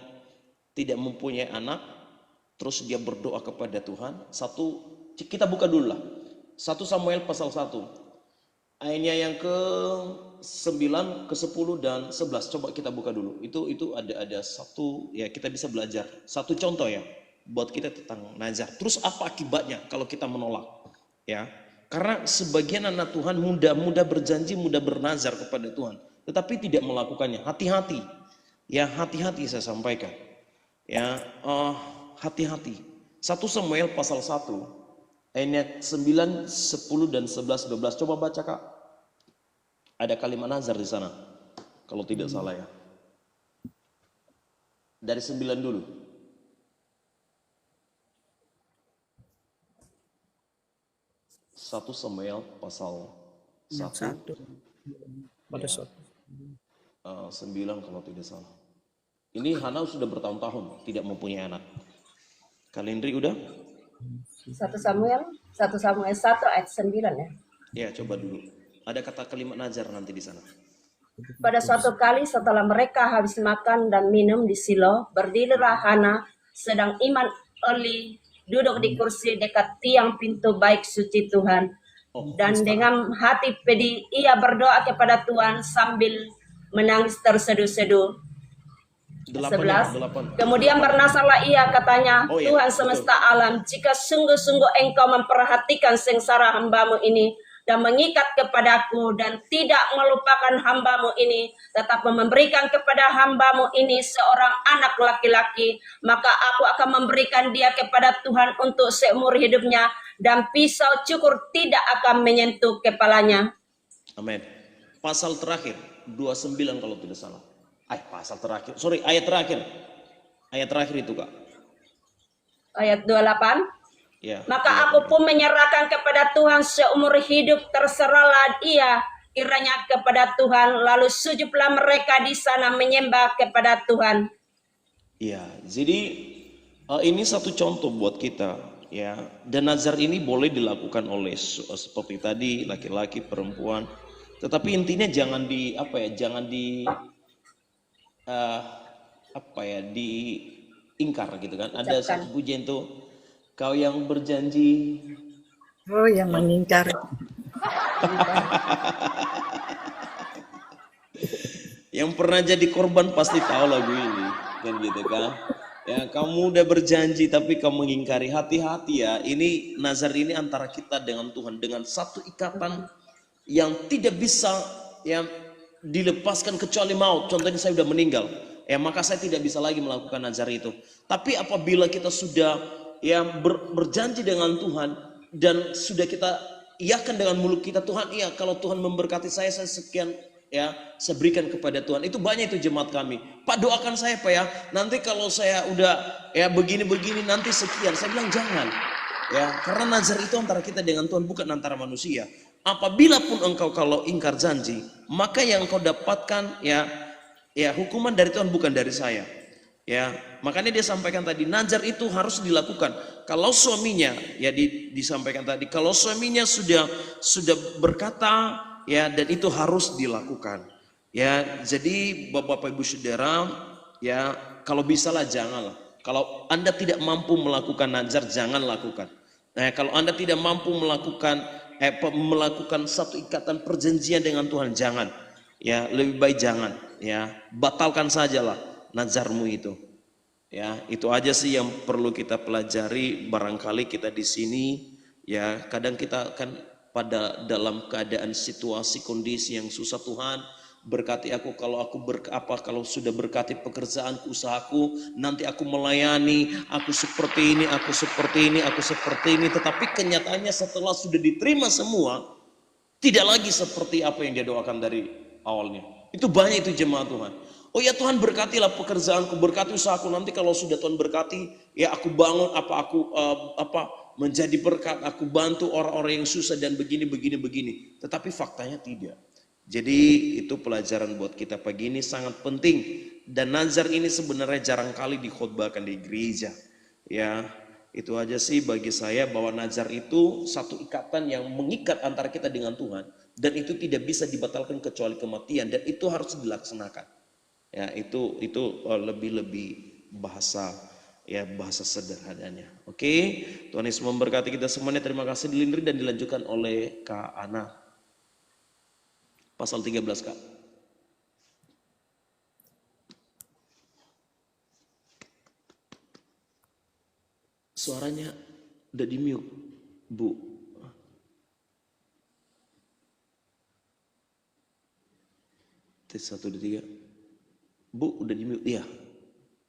A: tidak mempunyai anak, terus dia berdoa kepada Tuhan. Kita buka dulu lah. 1 Samuel pasal 1. Ayatnya yang ke-9, ke-10 dan 11. Coba kita buka dulu. Itu ada satu ya, kita bisa belajar. Satu contoh ya buat kita tentang nazar. Terus apa akibatnya kalau kita menolak? Ya. Karena sebagian anak Tuhan mudah berjanji, mudah bernazar kepada Tuhan, tetapi tidak melakukannya. Hati-hati. Ya, hati-hati saya sampaikan. Ya, hati-hati. 1 Samuel pasal 1 ayat 9, 10 dan 11, 12. Coba baca Kak. Ada kalimat nazar di sana. Kalau tidak salah ya. Dari 9 dulu. 1 Samuel pasal 1
C: pada
A: ya,
C: suatu
A: 9 kalau tidak salah. Ini Hana sudah bertahun-tahun tidak mempunyai anak. Kalendri udah?
G: 1 Samuel 1 ayat 9 ya.
A: Ya, coba dulu. Ada kata kalimat nazar nanti di sana.
G: Pada suatu kali setelah mereka habis makan dan minum di Silo, berdirilah Hana sedang Iman Eli duduk di kursi dekat tiang pintu bait suci Tuhan. Dan dengan hati pedih ia berdoa kepada Tuhan sambil menangis terseduh-seduh. 11. Kemudian bernasarlah ia, katanya,
A: Oh, ya,
G: Tuhan semesta alam, jika sungguh-sungguh engkau memperhatikan sengsara hambamu ini dan mengikat kepadaku dan tidak melupakan hambamu ini, tetap memberikan kepada hambamu ini seorang anak laki-laki, maka aku akan memberikan dia kepada Tuhan untuk seumur hidupnya, dan pisau cukur tidak akan menyentuh kepalanya.
A: Amin. Pasal terakhir 29 kalau tidak salah. Pasal terakhir. Sorry, ayat terakhir. Ayat terakhir itu Kak.
G: Ayat 28.
A: Ya,
G: Maka
A: iya,
G: aku pun menyerahkan kepada Tuhan seumur hidup, terserahlah ia kiranya kepada Tuhan. Lalu sujudlah mereka di sana menyembah kepada Tuhan.
A: iya. Jadi ini satu contoh buat kita, ya. Dan nazar ini boleh dilakukan oleh seperti tadi laki-laki, perempuan. Tetapi intinya jangan di apa ya, jangan di eh, apa ya, diingkar gitu kan. Ada
G: Ucapkan.
A: satu pujian tuh, kau yang berjanji.
C: Oh, yang mengingkari.
A: Yang pernah jadi korban pasti tahu lagu ini, kan gitu kan. Ya, kamu udah berjanji tapi kamu mengingkari. Hati-hati ya. Ini nazar ini antara kita dengan Tuhan, dengan satu ikatan yang tidak bisa yang dilepaskan kecuali maut. Contohnya saya sudah meninggal, ya maka saya tidak bisa lagi melakukan nazar itu. Tapi apabila kita sudah berjanji dengan Tuhan dan sudah kita iakan dengan mulut kita, Tuhan iya kalau Tuhan memberkati saya sekian, ya saya berikan kepada Tuhan. Itu banyak itu jemaat kami, Pak doakan saya Pak ya, nanti kalau saya udah ya begini-begini nanti sekian. Saya bilang jangan, ya karena nazar itu antara kita dengan Tuhan, bukan antara manusia. Apabila pun engkau kalau ingkar janji, maka yang engkau dapatkan ya hukuman dari Tuhan, bukan dari saya. Ya, makanya dia sampaikan tadi nazar itu harus dilakukan. Kalau suaminya ya disampaikan tadi, kalau suaminya sudah berkata ya, dan itu harus dilakukan. Ya, jadi Bapak Ibu Saudara, ya kalau bisalah janganlah. Kalau Anda tidak mampu melakukan nazar, jangan lakukan. Nah, kalau Anda tidak mampu melakukan satu ikatan perjanjian dengan Tuhan, jangan. Ya, lebih baik jangan. Ya, batalkan sajalah nazarmu itu. Ya, itu aja sih yang perlu kita pelajari. Barangkali kita di sini ya kadang kita kan pada dalam keadaan situasi kondisi yang susah. Tuhan berkati aku, kalau sudah berkati pekerjaanku, usahaku, nanti aku melayani, aku seperti ini, aku seperti ini, aku seperti ini. Tetapi kenyataannya setelah sudah diterima semua, tidak lagi seperti apa yang dia doakan dari awalnya. Itu banyak itu jemaat Tuhan. Oh ya Tuhan berkatilah pekerjaanku, berkati usahaku, nanti kalau sudah Tuhan berkati, ya aku bangun menjadi berkat, aku bantu orang-orang yang susah dan begini. Tetapi faktanya tidak. Jadi itu pelajaran buat kita pagi ini sangat penting. Dan nazar ini sebenarnya jarang kali dikhotbahkan di gereja. Ya, itu aja sih bagi saya, bahwa nazar itu satu ikatan yang mengikat antara kita dengan Tuhan, dan itu tidak bisa dibatalkan kecuali kematian, dan itu harus dilaksanakan. Ya, itu lebih bahasa sederhananya. Oke, Tuhan Yesus memberkati kita semuanya. Terima kasih. Dilindungi dan dilanjutkan oleh Kak Ana. Pasal 13 Kak. Suaranya udah di mute, Bu. Tes 1, 2, 3. Bu, udah di mute ya?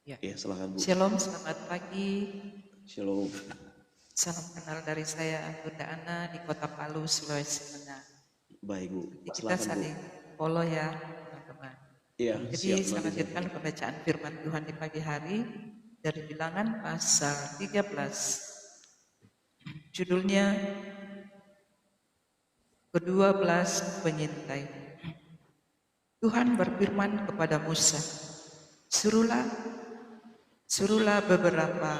A: Ya, silakan Bu.
H: Shalom, selamat pagi.
A: Shalom.
H: Salam kenal dari saya, Bunda Ana di Kota Palu, Sulawesi Tengah.
A: Baik Bu,
H: Kita
A: silakan Bu.
H: saling follow ya, teman-teman.
A: Iya,
H: Jadi
A: siap,
H: saya
A: nanti.
H: lanjutkan pembacaan firman Tuhan di pagi hari dari Bilangan pasal 13. Judulnya ke-12 penyintai. Tuhan berfirman kepada Musa, suruhlah beberapa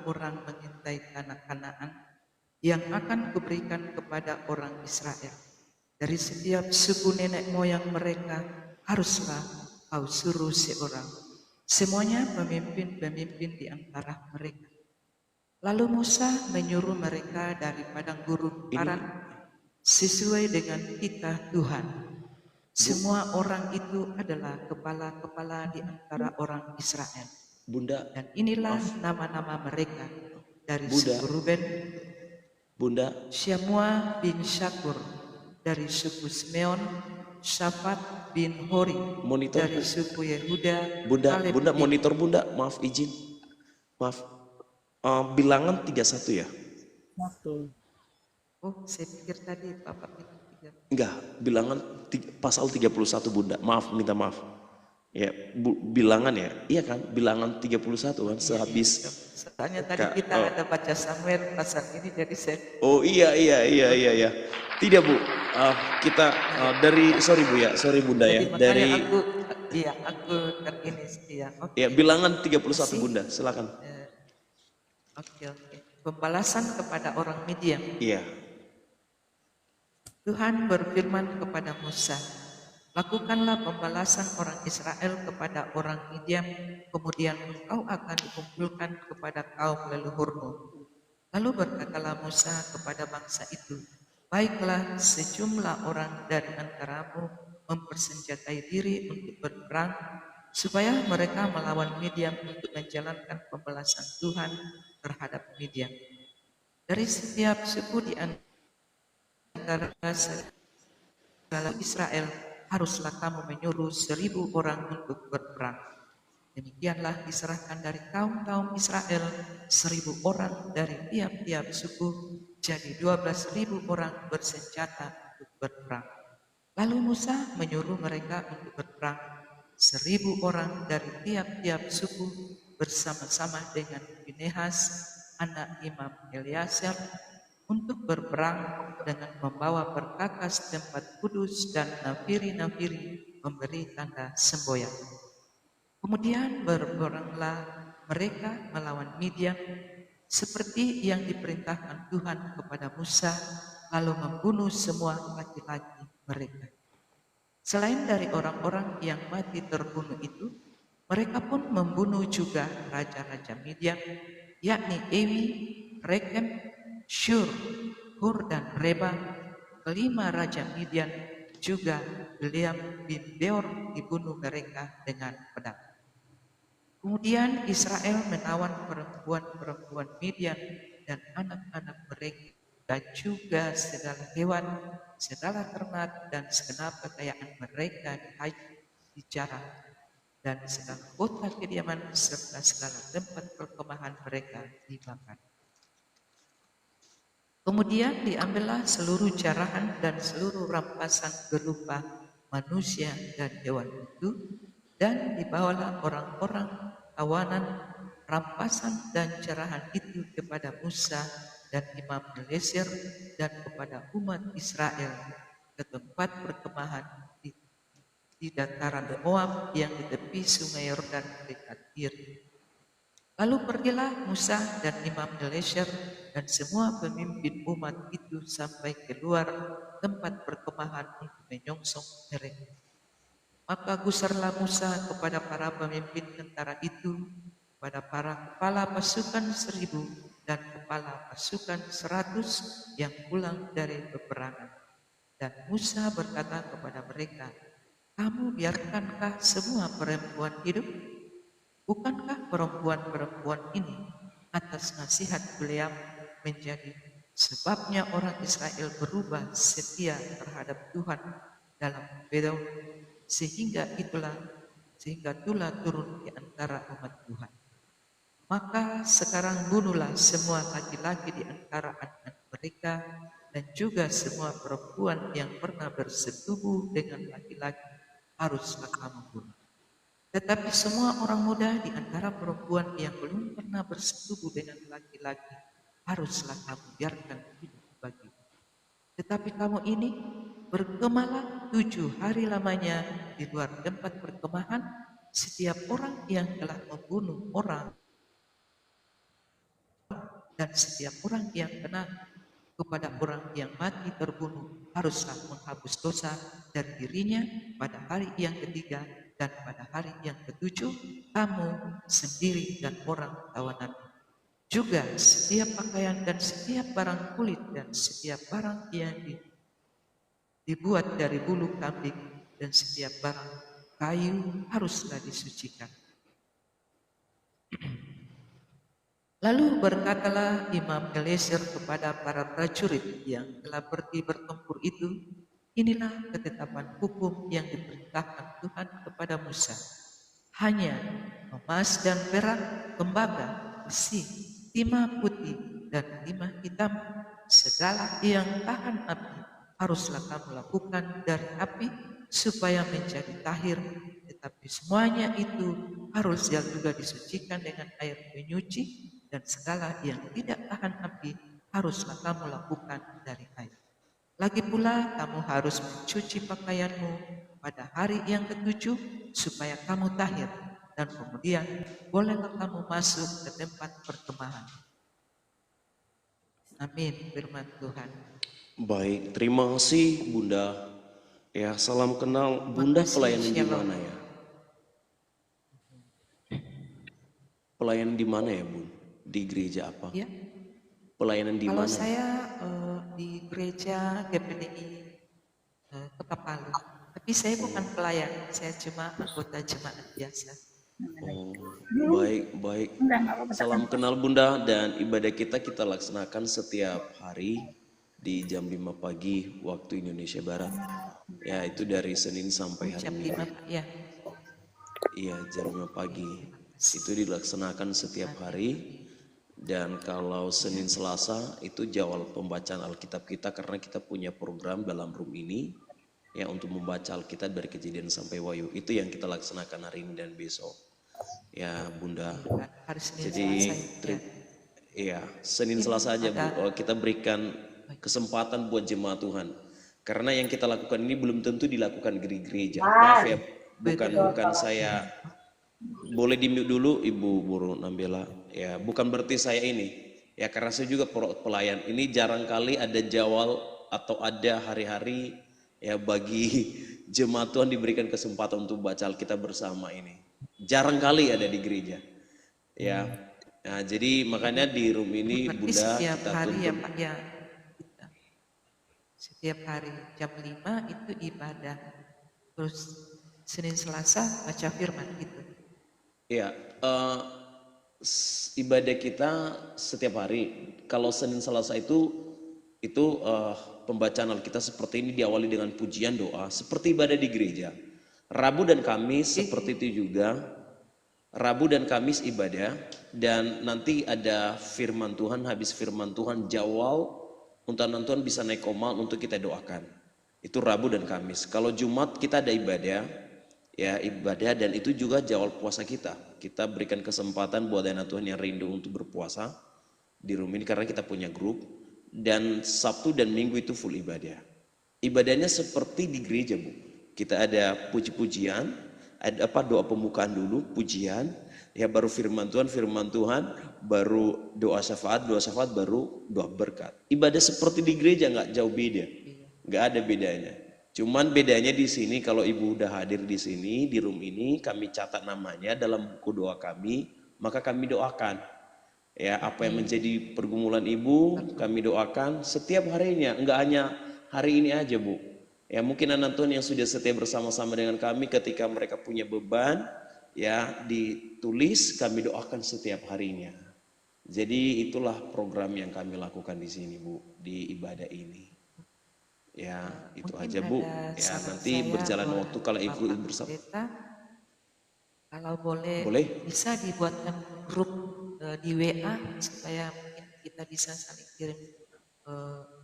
H: orang mengintai tanah Kanaan yang akan kuberikan kepada orang Israel. Dari setiap suku nenek moyang mereka haruslah kau suruh seorang, semuanya pemimpin-pemimpin di antara mereka. Lalu Musa menyuruh mereka dari padang gurun Paran sesuai dengan titah Tuhan. Semua orang itu adalah kepala-kepala di antara orang Israel.
A: Bunda,
H: Dan inilah nama-nama mereka dari
A: Bunda.
H: suku Ruben,
A: Bunda,
H: Syamua bin Syakur dari suku Simeon, Syafat bin Hori
A: Monitor,
H: dari
A: Bu.
H: suku Yehuda,
A: Bunda,
H: Kaleb
A: Bunda,
H: bin-
A: monitor Bunda, maaf izin. Maaf. Bilangan 31 ya?
C: Satu.
H: Oh, saya pikir tadi Bapak bilang 3.
A: Enggak, bilangan pasal 31 Bunda. Maaf, minta maaf. Ya, bilangan ya? Iya kan? Bilangan 31 kan sehabis.
H: Soalnya tadi kita ada baca Samuel pasal ini, jadi saya
A: Oh iya. Tidak Bu, kita sorry Bu ya, sorry Bunda ya.
H: makanya
A: Dari
H: aku kan ini ya. Oke.
A: ya bilangan 31 Bunda, silakan.
H: Oke. Pembalasan kepada orang Midian.
A: Iya.
H: Tuhan berfirman kepada Musa, lakukanlah pembalasan orang Israel kepada orang Midian, kemudian engkau akan dikumpulkan kepada kaum leluhurmu. Lalu berkatalah Musa kepada bangsa itu, baiklah, sejumlah orang dari antaramu mempersenjatai diri untuk berperang, supaya mereka melawan Midian untuk menjalankan pembalasan Tuhan terhadap Midian. Dari setiap suku di antara segala Israel, haruslah kamu menyuruh 1.000 orang untuk berperang. Demikianlah diserahkan dari kaum Israel 1.000 orang dari tiap-tiap suku, jadi 12.000 orang bersenjata untuk berperang. Lalu Musa menyuruh mereka untuk berperang, 1.000 orang dari tiap-tiap suku bersama-sama dengan Finehas, anak Imam Eleazar, untuk berperang dengan membawa perkakas tempat kudus dan nafiri-nafiri memberi tanda semboyan. Kemudian berperanglah mereka melawan Midian seperti yang diperintahkan Tuhan kepada Musa, lalu membunuh semua laki-laki mereka. Selain dari orang-orang yang mati terbunuh itu, mereka pun membunuh juga raja-raja Midian, yakni Ewi, Rekem, Syur, Hur, dan Reba. Kelima raja Midian juga Bileam bin Beor dibunuh mereka dengan pedang. Kemudian Israel menawan perempuan-perempuan Midian dan anak-anak mereka, dan juga segala hewan, segala ternak, dan segenap kekayaan mereka di Jarah, dan segala kota kediaman serta segala tempat perkemahan mereka dibakar. Kemudian diambillah seluruh jarahan dan seluruh rampasan berupa manusia dan hewan itu, dan dibawalah orang-orang tawanan rampasan dan jarahan itu kepada Musa dan Imam Eleazar dan kepada umat Israel ke tempat perkemahan di dataran Moab yang di tepi sungai Yordan dekat Ir. Lalu pergilah Musa dan Imam Eleazar dan semua pemimpin umat itu sampai keluar tempat perkemahan untuk menyongsong mereka. Maka gusarlah Musa kepada para pemimpin tentara itu, kepada para kepala pasukan 1.000 dan kepala pasukan 100 yang pulang dari peperangan. Dan Musa berkata kepada mereka, kamu biarkankah semua perempuan hidup? Bukankah perempuan-perempuan ini atas nasihat Bileam menjadi sebabnya orang Israel berubah setia terhadap Tuhan dalam Bedouin, sehingga itulah turun di antara umat Tuhan. Maka sekarang bunuhlah semua laki-laki di antara anak mereka dan juga semua perempuan yang pernah bersetubuh dengan laki-laki haruslah kamu bunuh. Tetapi semua orang muda di antara perempuan yang belum pernah bersetubuh dengan laki-laki haruslah kamu biarkan hidup bagimu. Tetapi kamu ini berkemalah 7 hari lamanya di luar tempat perkemahan. Setiap orang yang telah membunuh orang dan setiap orang yang kena kepada orang yang mati terbunuh haruslah menghapus dosa dari dirinya pada hari yang ketiga, dan pada hari yang ke-7 kamu sendiri dan orang tawanan. Juga setiap pakaian dan setiap barang kulit dan setiap barang yang dibuat dari bulu kambing dan setiap barang kayu haruslah disucikan. Lalu berkatalah Imam Eleazar kepada para prajurit yang telah pergi bertempur itu, inilah ketetapan hukum yang diperintahkan Tuhan kepada Musa. Hanya emas dan perak, tembaga, besi, timah putih dan timah hitam, segala yang tahan api haruslah kamu lakukan dari api supaya menjadi tahir, tetapi semuanya itu harus juga disucikan dengan air penyuci, dan segala yang tidak tahan api haruslah kamu lakukan dari air. Lagi pula kamu harus mencuci pakaianmu pada hari yang ketujuh supaya kamu tahir, dan kemudian bolehlah kamu masuk ke tempat perkemahan. Amin, firman Tuhan.
A: Baik, terima kasih Bunda. Ya, salam kenal. Bunda
H: Makasih,
A: pelayanan di
H: Shalom.
A: mana ya? Pelayanan di mana ya, Bun? Di gereja apa?
H: Ya,
A: Pelayanan di
H: kalau
A: mana?
H: saya di gereja GPDI Kota Palu, tapi saya bukan pelayan, saya cuma anggota jemaat biasa.
A: Oh, baik. Salam kenal Bunda, dan ibadah kita laksanakan setiap hari di jam 5 pagi waktu Indonesia Barat. Ya, itu dari Senin sampai hari
H: Jam
A: Minggu.
H: 5, ya.
A: Iya, jam 5 pagi. Itu dilaksanakan setiap hari. Dan kalau Senin Selasa itu jadwal pembacaan Alkitab kita, karena kita punya program dalam room ini ya untuk membaca Alkitab dari Kejadian sampai Wahyu. Itu yang kita laksanakan hari ini dan besok. Ya Bunda.
H: Hari Senin
A: Jadi
H: Selasa,
A: iya, Senin Selasa aja Bu, kita berikan kesempatan buat jemaat Tuhan. Karena yang kita lakukan ini belum tentu dilakukan di gereja. Maaf ya, bukan saya. Boleh di-mute dulu Ibu Buru Nambela. Ya, bukan berarti saya ini. Ya, karena saya juga pelayan. Ini jarang kali ada jadwal atau ada hari-hari ya bagi jemaat Tuhan diberikan kesempatan untuk baca Alkitab bersama ini. Jarang kali ada di gereja. Ya. Nah, jadi makanya di room ini
H: berarti
A: Bunda
H: setiap
A: kita
H: hari
A: tuntut.
H: ya Pak ya. Setiap hari jam 5 itu ibadah. Terus Senin Selasa baca firman gitu.
A: Ya, ibadah kita setiap hari. Kalau Senin Selasa itu pembacaan Alkitab seperti ini diawali dengan pujian doa seperti ibadah di gereja. Rabu dan Kamis seperti itu juga. Rabu dan Kamis ibadah, dan nanti ada firman Tuhan, habis firman Tuhan jawal untuk Tuhan bisa naik koma untuk kita doakan. Itu Rabu dan Kamis. Kalau Jumat kita ada ibadah, ya ibadah, dan itu juga jawal puasa kita. Kita berikan kesempatan buat anak Tuhan yang rindu untuk berpuasa di rumah ini karena kita punya grup. Dan Sabtu dan Minggu itu full ibadah. Ibadahnya seperti di gereja Bu. Kita ada puji-pujian, ada doa pembukaan dulu, pujian, ya baru firman Tuhan, baru doa syafaat, baru doa berkat. Ibadah seperti di gereja nggak jauh beda, nggak ada bedanya. Cuman bedanya di sini kalau Ibu udah hadir di sini di room ini, kami catat namanya dalam buku doa kami, maka kami doakan. Ya apa yang menjadi pergumulan Ibu, kami doakan setiap harinya, enggak hanya hari ini aja Bu. Ya mungkin anak Tuhan yang sudah setia bersama-sama dengan kami ketika mereka punya beban, ya ditulis, kami doakan setiap harinya. Jadi itulah program yang kami lakukan di sini Bu, di ibadah ini. Ya itu
H: Mungkin
A: aja Bu.
H: ada
A: Ya
H: saran
A: nanti
H: saya
A: berjalan
H: buat
A: waktu kalau Ibu
H: Bapak
A: bersama.
H: Pendeta, kalau boleh bisa
A: Boleh?
H: dibuatkan grup di WA supaya mungkin kita bisa saling kirim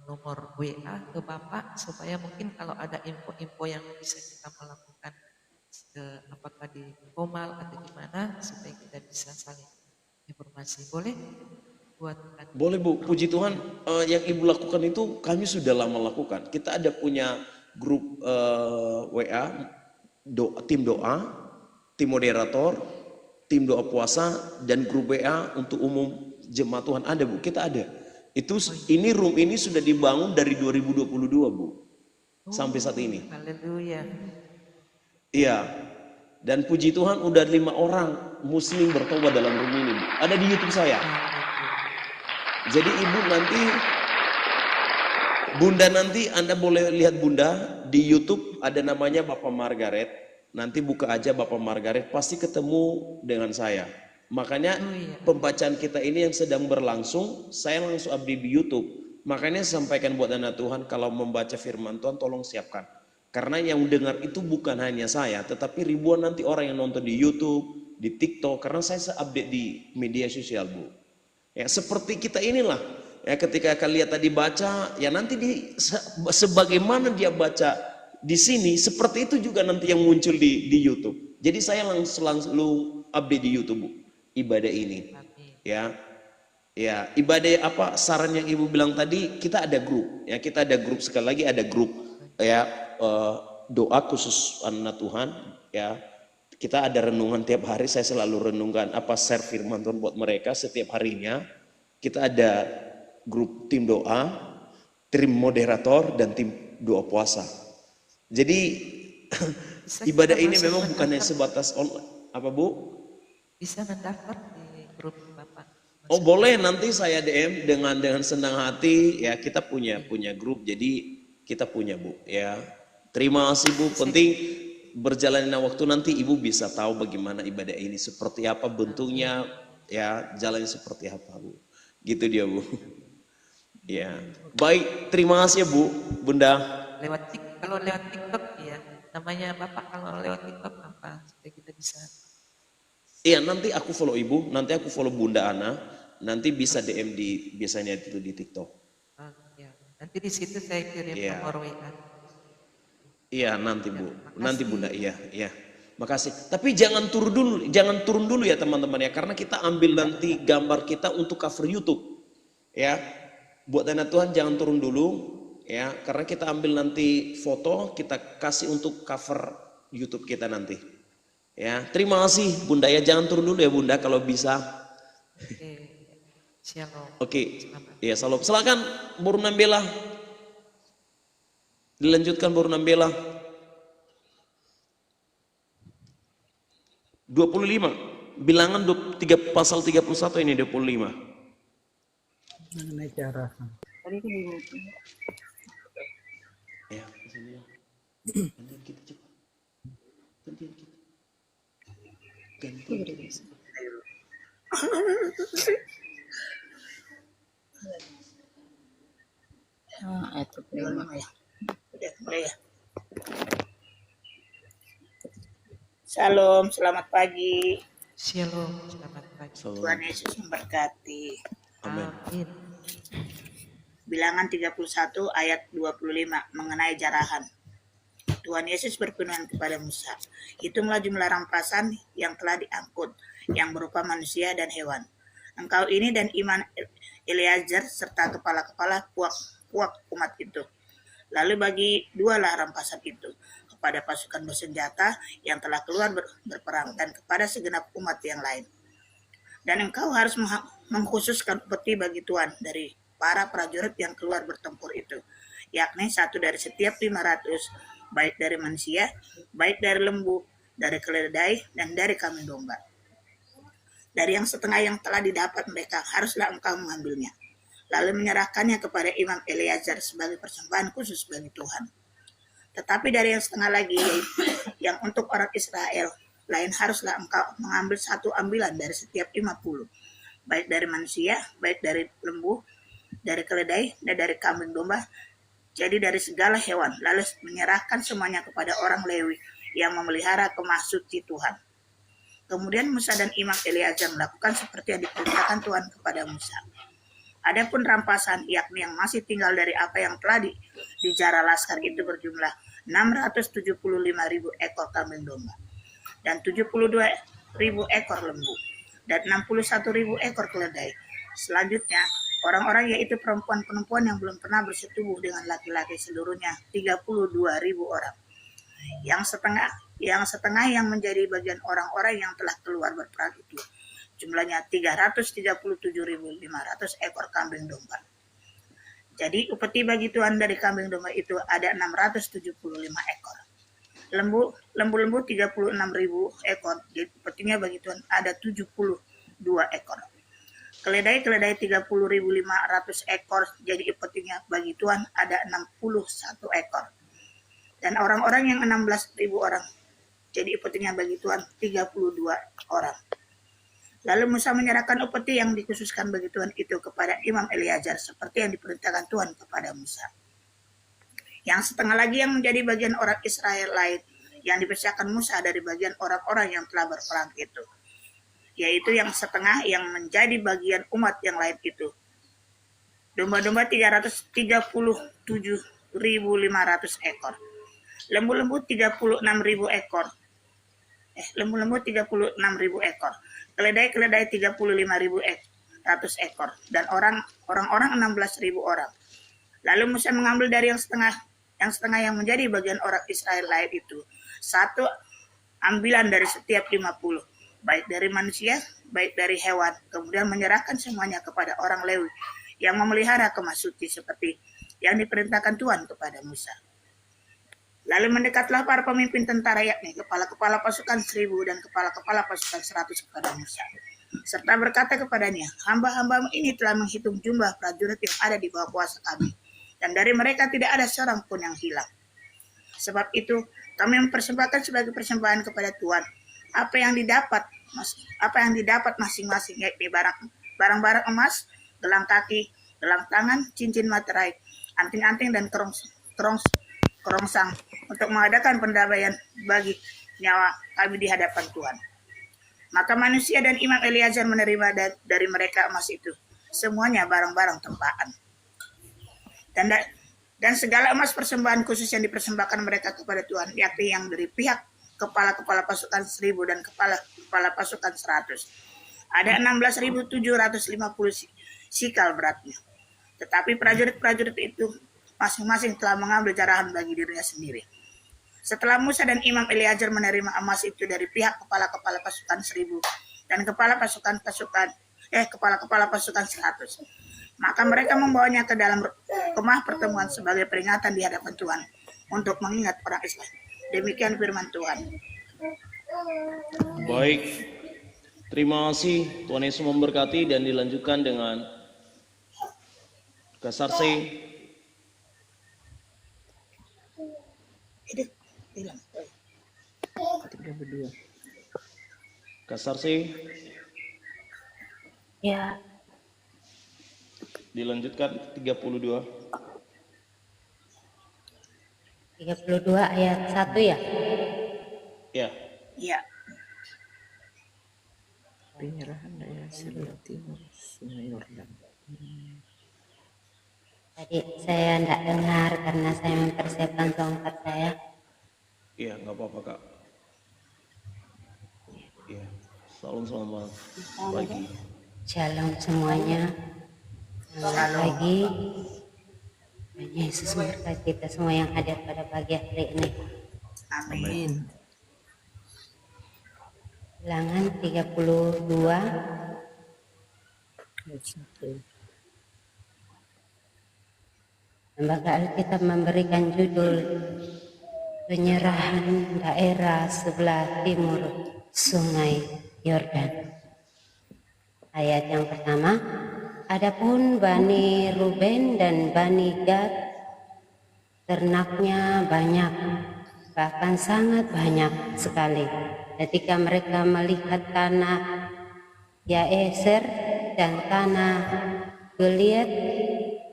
H: nomor WA ke Bapak supaya mungkin kalau ada info-info yang bisa kita melakukan apakah di Komal atau gimana supaya kita bisa saling informasi. Boleh buatkan
A: Boleh Bu, puji Tuhan yang Ibu lakukan itu kami sudah lama lakukan. Kita ada punya grup WA, tim doa, tim moderator, tim doa puasa, dan grup WA untuk umum jemaat Tuhan ada Bu, kita ada. Itu ini room ini sudah dibangun dari 2022 Bu, sampai saat ini.
H: Haleluya.
A: Iya, dan puji Tuhan udah 5 orang muslim bertobat dalam room ini Bu. Ada di YouTube saya. Jadi Ibu nanti, Bunda nanti Anda boleh lihat Bunda di YouTube ada namanya Bapak Margaret. Nanti buka aja Bapak Margaret, pasti ketemu dengan saya. Makanya pembacaan kita ini yang sedang berlangsung, saya langsung update di YouTube. Makanya sampaikan buat anak Tuhan kalau membaca firman Tuhan tolong siapkan. Karena yang dengar itu bukan hanya saya, tetapi ribuan nanti orang yang nonton di YouTube, di TikTok. Karena saya update di media sosial Bu. Ya seperti kita inilah. Ya ketika kalian tadi baca, ya nanti sebagaimana dia baca di sini seperti itu juga nanti yang muncul di YouTube. Jadi saya langsung update di YouTube, Bu, ibadah ini. Ya. Ya, ibadah apa saran yang Ibu bilang tadi, kita ada grup. Ya, kita ada grup, sekali lagi ada grup ya, doa khusus anak Tuhan ya. Kita ada renungan tiap hari, saya selalu renungkan share firman Tuhan buat mereka setiap harinya. Kita ada grup tim doa, tim moderator, dan tim doa puasa. Jadi ibadah ini memang bukannya sebatas online. Apa, Bu?
H: Bisa mendaftar di grup Bapak.
A: Oh, boleh, nanti saya DM dengan senang hati ya. Kita punya grup, jadi kita punya, Bu ya. Terima kasih, Bu. Penting berjalannya waktu nanti Ibu bisa tahu bagaimana ibadah ini, seperti apa bentuknya ya, jalannya seperti apa, Bu. Gitu dia, Bu. Ya. Baik, terima kasih ya, Bu, Bunda.
H: Kalau lewat TikTok ya, namanya Bapak kalau lewat TikTok apa supaya kita bisa.
A: Iya, nanti aku follow Ibu, nanti aku follow Bunda Ana, nanti bisa DM biasanya itu di TikTok.
H: Oh, ya. Nanti di situ saya kirim nomor WA.
A: Iya, nanti, Bu. Nanti, Bunda, iya. Makasih. Tapi jangan turun dulu ya, teman-teman ya, karena kita ambil nanti gambar kita untuk cover YouTube. Ya. Buat anak Tuhan jangan turun dulu ya, karena kita ambil nanti foto, kita kasih untuk cover YouTube kita nanti. Ya, terima kasih Bunda ya, jangan turun dulu ya Bunda kalau bisa.
H: Oke, shalom.
A: Oke, ya salam. Silakan Bu Nambela. Dilanjutkan Bu Nambela. 25. Bilangan pasal 31 ini 25.
C: Mengenai jarahan.
A: Ya, bismillah. Gantian kita cepat. Gantian kita. Gantian kita.
D: Itu belum ya. Udah mulai ya. Shalom, selamat pagi.
H: Shalom, selamat pagi.
D: Tuhan Yesus memberkati.
A: Amin.
D: Bilangan 31 ayat 25 mengenai jarahan. Tuhan Yesus berfirman kepada Musa, hitunglah jumlah rampasan yang telah diangkut, yang berupa manusia dan hewan. Engkau ini dan iman Eleazar serta kepala-kepala puak umat itu. Lalu bagi dualah rampasan itu kepada pasukan bersenjata yang telah keluar berperang dan kepada segenap umat yang lain. Dan engkau harus mengkhususkan upeti bagi Tuhan dari para prajurit yang keluar bertempur itu, yakni satu dari setiap 500, baik dari manusia, baik dari lembu, dari keledai, dan dari kambing domba. Dari yang setengah yang telah didapat mereka, haruslah engkau mengambilnya, lalu menyerahkannya kepada Imam Eleazar sebagai persembahan khusus bagi Tuhan. Tetapi dari yang setengah lagi, yang untuk orang Israel, lain haruslah engkau mengambil satu ambilan dari setiap 50, baik dari manusia, baik dari lembu, dari keledai, dan dari kambing domba, jadi dari segala hewan, lalu menyerahkan semuanya kepada orang Lewi yang memelihara kemah suci Tuhan. Kemudian Musa dan Imam Eleazar melakukan seperti yang diperintahkan Tuhan kepada Musa. Adapun rampasan, yakni yang masih tinggal dari apa yang telah dijara laskar itu berjumlah 675.000 ekor kambing domba, dan 72.000 ekor lembu, dan 61.000 ekor keledai. Selanjutnya, orang-orang yaitu perempuan-perempuan yang belum pernah bersetubuh dengan laki-laki seluruhnya 32.000 orang. Yang setengah yang menjadi bagian orang-orang yang telah keluar berperang itu, jumlahnya 337.500 ekor kambing domba. Jadi upeti bagi Tuhan dari kambing domba itu ada 675 ekor. Lembu 36.000 ekor, jadi upetinya bagi Tuhan ada 72 ekor. Keledai 30.500 ekor, jadi upetinya bagi Tuhan ada 61 ekor. Dan orang-orang yang 16.000 orang, jadi upetinya bagi Tuhan 32 orang. Lalu Musa menyerahkan upeti yang dikhususkan bagi Tuhan itu kepada Imam Eleazar seperti yang diperintahkan Tuhan kepada Musa. Yang setengah lagi yang menjadi bagian orang Israel lain yang dipisahkan Musa dari bagian orang-orang yang telah berperang itu, yaitu yang setengah yang menjadi bagian umat yang lain itu. Domba-domba 337.500 ekor. lembu-lembu 36.000 ekor. Lembu-lembu 36.000 ekor. Keledai-keledai 35.100 ekor. Dan orang-orang 16.000 orang. Lalu Musa mengambil dari yang setengah yang menjadi bagian orang Israel lain itu, satu ambilan dari setiap 50, baik dari manusia, baik dari hewan, kemudian menyerahkan semuanya kepada orang Lewi yang memelihara kemah suci seperti yang diperintahkan Tuhan kepada Musa. Lalu mendekatlah para pemimpin tentara, yakni kepala-kepala pasukan 1.000 dan kepala-kepala pasukan 100 kepada Musa, serta berkata kepadanya, hamba-hambamu ini telah menghitung jumlah prajurit yang ada di bawah kuasa kami, dan dari mereka tidak ada seorang pun yang hilang. Sebab itu kami mempersembahkan sebagai persembahan kepada Tuhan apa yang didapat masing-masing, yakni barang-barang emas, gelang kaki, gelang tangan, cincin materai, anting-anting dan kerongsang untuk mengadakan pendamaian bagi nyawa kami di hadapan Tuhan. Maka manusia dan Imam Eleazar menerima dari mereka emas itu, semuanya barang-barang tempaan. Dan segala emas persembahan khusus yang dipersembahkan mereka kepada Tuhan, yakni yang dari pihak kepala-kepala pasukan 1.000 dan kepala pasukan 100. Ada 16.750 sikal beratnya. Tetapi prajurit-prajurit itu masing-masing telah mengambil jarahan bagi dirinya sendiri. Setelah Musa dan Imam Eleazar menerima emas itu dari pihak kepala-kepala pasukan 1.000 dan kepala-kepala pasukan 100, maka mereka membawanya ke dalam kemah pertemuan sebagai peringatan di hadapan Tuhan untuk mengingat orang Israel. Demikian firman Tuhan.
A: Baik, terima kasih. Tuhan Yesus memberkati, dan dilanjutkan dengan Kasarse. Kasarse.
I: Ya.
A: Dilanjutkan 32.
I: 32 ayat 1 ya?
A: Ya.
D: Ya.
E: Penyerahan daerah sebelah timur Sungai Yordan.
I: Tadi saya tidak dengar karena saya mempersiapkan tongkat saya.
A: Iya, nggak apa-apa Kak. Iya, salam selamat pagi.
I: Shalom semuanya. Selamat pagi. Tuhan Yesus memberkati kita semua yang hadir pada pagi hari ini.
D: Amin.
I: Bilangan 32. Lembaga Alkitab memberikan judul penyerahan daerah sebelah timur Sungai Yordan. Ayat yang pertama, adapun Bani Ruben dan Bani Gad, ternaknya banyak, bahkan sangat banyak sekali. Ketika mereka melihat tanah Yaeser dan tanah Gilead,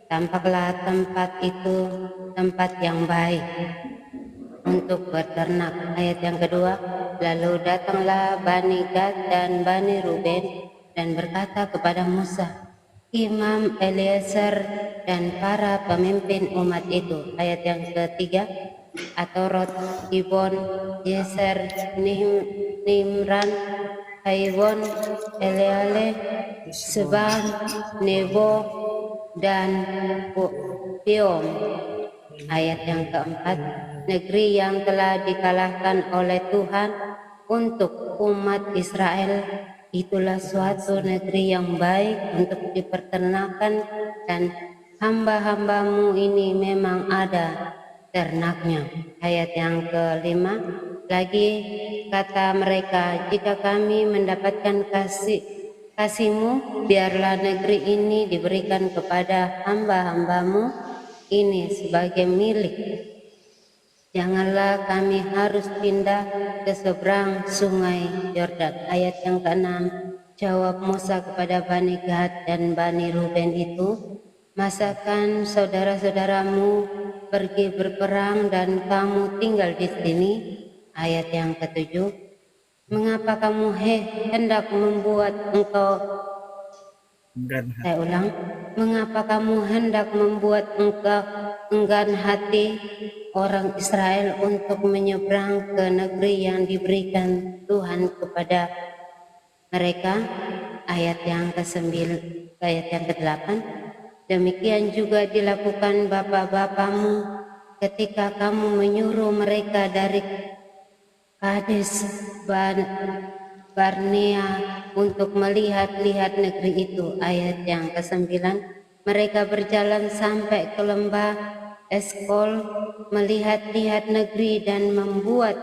I: tampaklah tempat itu tempat yang baik untuk berternak. Ayat yang kedua, lalu datanglah Bani Gad dan Bani Ruben dan berkata kepada Musa, Imam Eleazar dan para pemimpin umat itu. Ayat yang ketiga, Atorot, Ibon, Yeser, Nimran, Haywon, Eleale, Seban, Nebo, dan Piom. Ayat yang keempat, negeri yang telah dikalahkan oleh Tuhan untuk umat Israel, itulah suatu negeri yang baik untuk diperternakan, dan hamba-hambamu ini memang ada ternaknya. Ayat yang kelima, lagi kata mereka, jika kami mendapatkan kasih-Mu, biarlah negeri ini diberikan kepada hamba-hambamu ini sebagai milik. Janganlah kami harus pindah ke seberang sungai Yordan. Ayat yang keenam, jawab Musa kepada Bani Gad dan Bani Ruben itu, masakan saudara-saudaramu pergi berperang dan kamu tinggal di sini? Ayat yang ketujuh, mengapa kamu hendak membuat engkau, saya ulang, mengapa kamu hendak membuat engkau enggan hati orang Israel untuk menyeberang ke negeri yang diberikan Tuhan kepada mereka. Ayat yang ke-8. Demikian juga dilakukan bapa-bapamu ketika kamu menyuruh mereka dari Kades Barnea untuk melihat-lihat negeri itu. Ayat yang ke-9. Mereka berjalan sampai ke lembah Eskol, melihat-lihat negeri dan membuat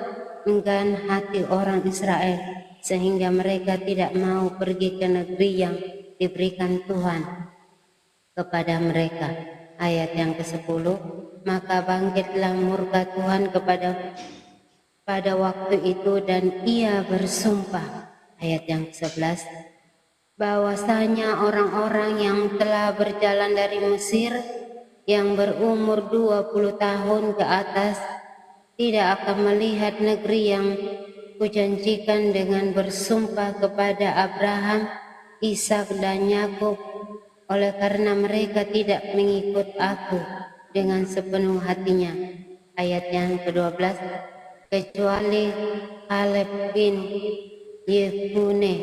I: enggan hati orang Israel, sehingga mereka tidak mau pergi ke negeri yang diberikan Tuhan kepada mereka. Ayat yang ke-10. Maka bangkitlah murka Tuhan pada waktu itu dan ia bersumpah. Ayat yang ke-11. Bahwasanya orang-orang yang telah berjalan dari Mesir yang berumur 20 tahun ke atas tidak akan melihat negeri yang kujanjikan dengan bersumpah kepada Abraham, Ishak dan Yakub, oleh karena mereka tidak mengikut aku dengan sepenuh hatinya. Ayat yang ke-12. Kecuali Kaleb bin Yefune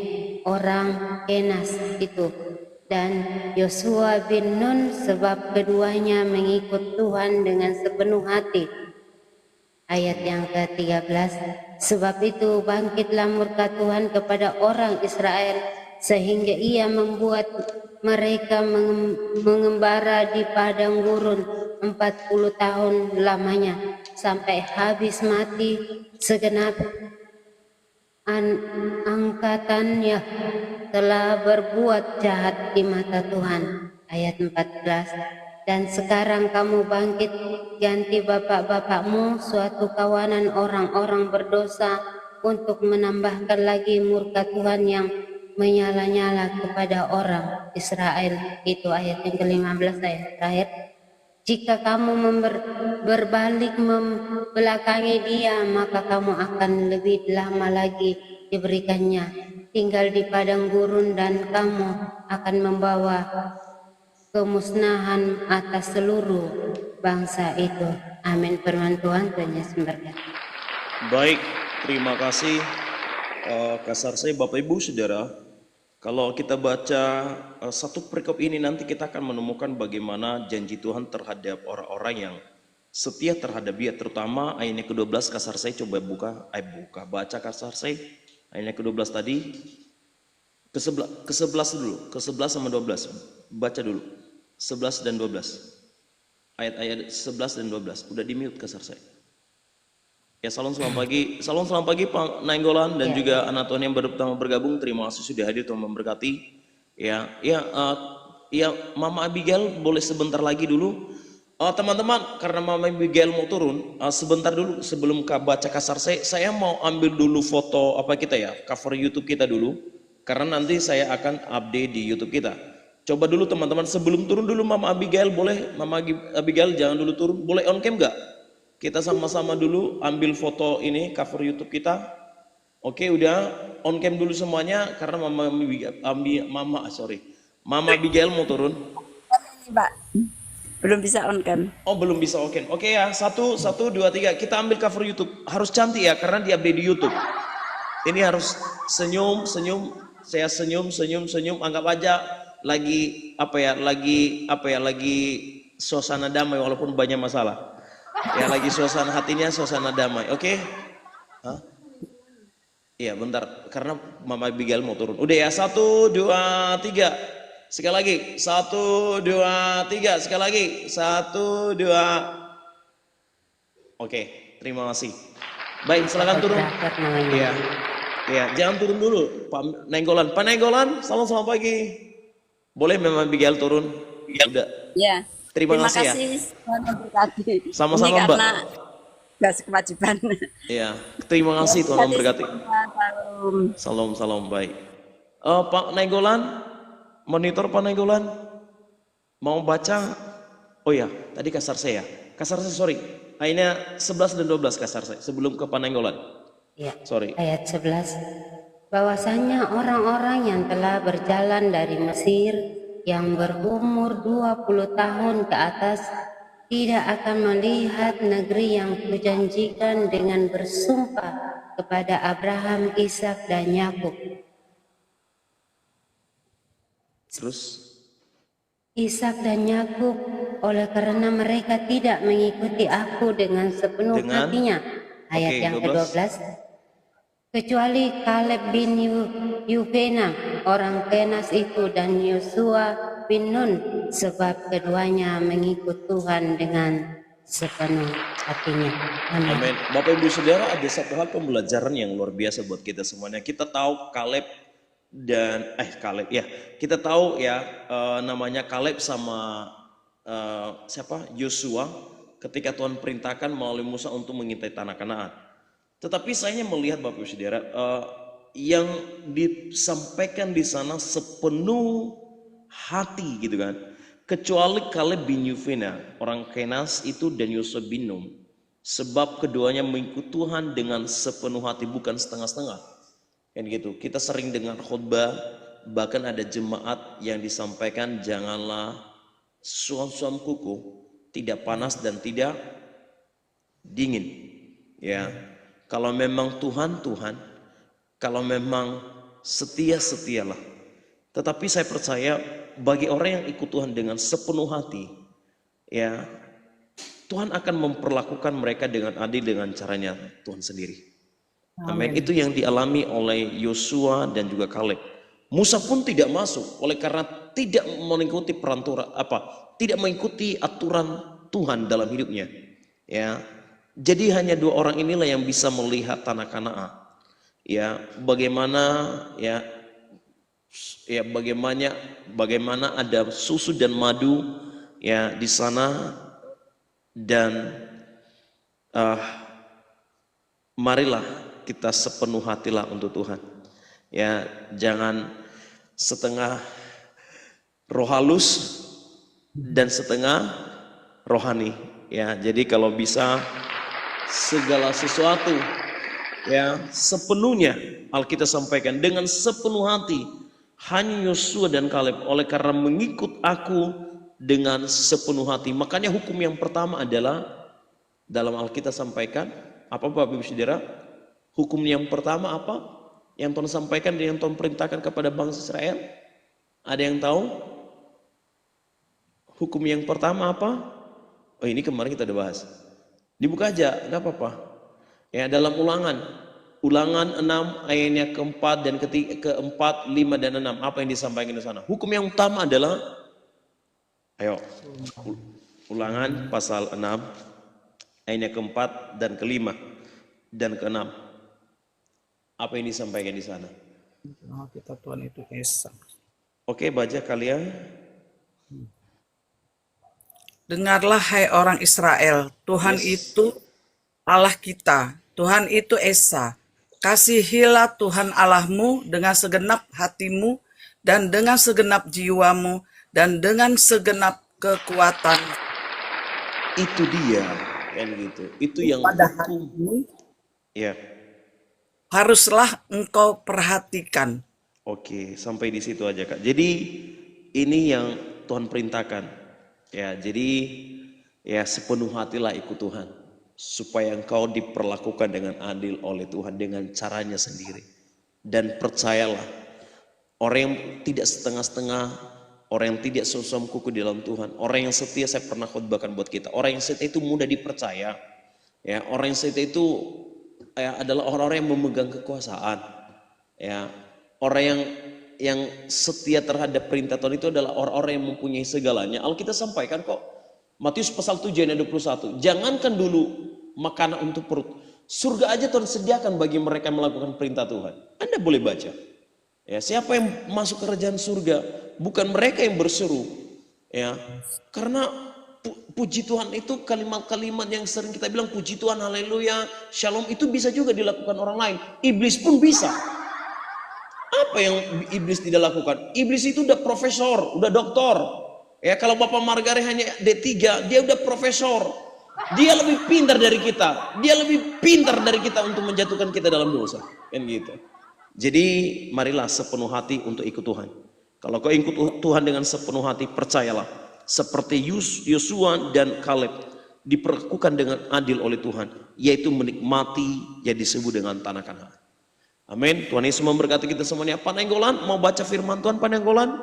I: orang Kenas itu dan Yosua bin Nun, sebab keduanya mengikut Tuhan dengan sepenuh hati. Ayat yang ke-13. Sebab itu bangkitlah murka Tuhan kepada orang Israel, sehingga ia membuat mereka mengembara di padang gurun 40 tahun lamanya, sampai habis mati segenap angkatannya telah berbuat jahat di mata Tuhan. Ayat 14. Dan sekarang kamu bangkit, ganti bapak-bapakmu suatu kawanan orang-orang berdosa untuk menambahkan lagi murka Tuhan yang menyala-nyala kepada orang Israel. Itu ayat yang ke-15, ayat terakhir. Jika kamu berbalik membelakangi dia, maka kamu akan lebih lama lagi diberikannya tinggal di padang gurun, dan kamu akan membawa kemusnahan atas seluruh bangsa itu. Amin. Firman Tuhan, Tuhan Yesus memberkati.
A: Baik, terima kasih Kasar saya Bapak Ibu Saudara. Kalau kita baca satu perikop ini, nanti kita akan menemukan bagaimana janji Tuhan terhadap orang-orang yang setia terhadap Dia, terutama ayatnya ke-12. Kasar saya coba baca Kasar saya ayatnya ke-12 tadi, ke-11 dulu, ke-11 sama 12. Baca dulu 11 dan 12. Ayat-ayat 11 dan 12. Udah di-mute Kasar saya. Ya, salam selamat pagi Pak Nainggolan dan juga anak Tuhan yang baru pertama bergabung. Terima kasih sudah hadir, Tuhan memberkati. Ya, Mama Abigail boleh sebentar lagi dulu. Teman-teman, karena Mama Abigail mau turun, sebentar dulu sebelum baca Kasar saya mau ambil dulu foto cover YouTube kita dulu, karena nanti saya akan update di YouTube kita. Coba dulu teman-teman, sebelum turun dulu Mama Abigail, boleh Mama Abigail jangan dulu turun, boleh on cam nggak? Kita sama-sama dulu ambil foto ini cover YouTube kita. Oke, udah on cam dulu semuanya karena Mama Abigail mau turun.
B: Pak, belum bisa on cam.
A: Oh, belum bisa on cam. Oke ya, 1, 2, 3 kita ambil cover YouTube. Harus cantik ya karena di-update di YouTube. Ini harus senyum. Saya senyum. Anggap aja lagi suasana damai walaupun banyak masalah. Ya, lagi suasana hatinya suasana damai. Oke? Iya, bentar karena Mama Abigail mau turun. Udah ya, 1, 2, 3. Sekali lagi. 1, 2, 3. Sekali lagi. 1, 2. Oke, terima kasih. Baik, silakan turun. Iya, jangan turun dulu Pak Nainggolan. Pak Nainggolan, selamat pagi. Boleh Mama Abigail turun? Udah.
B: Ya.
A: Terima kasih ya. Sama-sama Mbak.
B: Karena nggak sekewajiban.
A: Iya, terima kasih Tuhan memberkati. Salam baik. Pak Nainggolan, monitor Pak Nainggolan, mau baca? Oh ya, tadi Kasar saya. Sorry. Ayatnya 11 dan 12 Kasar saya sebelum ke Pak Nainggolan.
I: Ya.
A: Sorry.
I: Ayat 11. Bahwasanya orang-orang yang telah berjalan dari Mesir yang berumur 20 tahun ke atas tidak akan melihat negeri yang kujanjikan dengan bersumpah kepada Abraham, Ishak, dan Yakub.
A: Terus
I: Ishak dan Yakub, oleh karena mereka tidak mengikuti aku dengan sepenuh
A: dengan
I: hatinya. Ayat
A: oke,
I: yang
A: 12.
I: ke-12. Kecuali Kaleb bin Yufena, orang Kenas itu, dan Yosua bin Nun, sebab keduanya mengikut Tuhan dengan sepenuh hatinya. Amin.
A: Amin. Bapak Ibu Saudara, ada satu hal pembelajaran yang luar biasa buat kita semuanya. Kita tahu Kaleb dan kita tahu ya namanya Kaleb sama Yosua ketika Tuhan perintahkan melalui Musa untuk mengintai tanah Kanaan. Tetapi saya melihat Bapak Ibu Saudara, yang disampaikan di sana sepenuh hati gitu kan. Kecuali Kaleb bin Yefune, orang Kenas itu, dan Yosua bin Nun, sebab keduanya mengikut Tuhan dengan sepenuh hati, bukan setengah-setengah. Kan gitu. Kita sering dengar khotbah, bahkan ada jemaat yang disampaikan janganlah suam-suam kuku, tidak panas dan tidak dingin. Ya. Kalau memang Tuhan, Tuhan. Kalau memang setia, setialah. Tetapi saya percaya bagi orang yang ikut Tuhan dengan sepenuh hati, ya, Tuhan akan memperlakukan mereka dengan adil dengan caranya Tuhan sendiri. Amin. Itu yang dialami oleh Yosua dan juga Kaleb. Musa pun tidak masuk oleh karena tidak mengikuti tidak mengikuti aturan Tuhan dalam hidupnya. Ya. Jadi hanya dua orang inilah yang bisa melihat tanah Kanaan. Ya, bagaimana bagaimana ada susu dan madu ya di sana, dan marilah kita sepenuh hatilah untuk Tuhan. Ya, jangan setengah roh halus dan setengah rohani. Ya, jadi kalau bisa segala sesuatu ya sepenuhnya Alkitab sampaikan dengan sepenuh hati. Hanya Yosua dan Kaleb oleh karena mengikut aku dengan sepenuh hati. Makanya hukum yang pertama adalah dalam Alkitab sampaikan apa Bapak Ibu Saudara? Hukum yang pertama apa? Yang Tuhan sampaikan dan yang Tuhan perintahkan kepada bangsa Israel? Ada yang tahu? Hukum yang pertama apa? Oh, ini kemarin kita udah bahas. Dibuka aja, nggak apa-apa. Ya, dalam Ulangan 6 ayatnya keempat dan keempat, 5 dan 6. Apa yang disampaikan di sana? Hukum yang utama adalah, ayo, Ulangan pasal 6 ayatnya keempat dan kelima dan keenam. Apa yang disampaikan di sana?
C: Kita Tuhan itu Esa.
A: Oke, baca kalian.
C: Dengarlah hai orang Israel, Tuhan itu Allah kita, Tuhan itu Esa. Kasihilah Tuhan Allahmu dengan segenap hatimu dan dengan segenap jiwamu dan dengan segenap kekuatan.
A: Itu dia, kan gitu. Itu yang hukum. Ya.
C: Haruslah engkau perhatikan.
A: Oke, sampai di situ aja Kak. Jadi ini yang Tuhan perintahkan. Ya, jadi ya sepenuh hatilah ikut Tuhan supaya engkau diperlakukan dengan adil oleh Tuhan dengan caranya sendiri. Dan percayalah, orang yang tidak setengah-setengah, orang yang tidak suam kuku di dalam Tuhan, orang yang setia, saya pernah khotbahkan buat kita, orang yang setia itu mudah dipercaya. Ya, orang yang setia itu adalah orang-orang yang memegang kekuasaan. Ya, orang yang setia terhadap perintah Tuhan itu adalah orang-orang yang mempunyai segalanya. Alkitab sampaikan kok, Matius pasal 7 ayat 21, jangankan dulu makanan untuk perut, surga aja Tuhan sediakan bagi mereka yang melakukan perintah Tuhan. Anda boleh baca. Ya, siapa yang masuk kerajaan surga? Bukan mereka yang berseru. Ya, karena puji Tuhan itu kalimat-kalimat yang sering kita bilang puji Tuhan, haleluya, shalom, itu bisa juga dilakukan orang lain. Iblis pun bisa. Apa yang iblis tidak lakukan? Iblis itu udah profesor, udah doktor. Ya, kalau Bapak Margare hanya D3, dia udah profesor. Dia lebih pintar dari kita. Dia lebih pintar dari kita untuk menjatuhkan kita dalam dosa. Kan gitu. Jadi marilah sepenuh hati untuk ikut Tuhan. Kalau kau ikut Tuhan dengan sepenuh hati, percayalah seperti Yosua dan Kaleb diperlakukan dengan adil oleh Tuhan, yaitu menikmati yang disebut dengan tanah Kanaan. Amin. Tuhan Yesus memberkati kita semuanya. Panenggolan, mau baca firman Tuhan Panenggolan?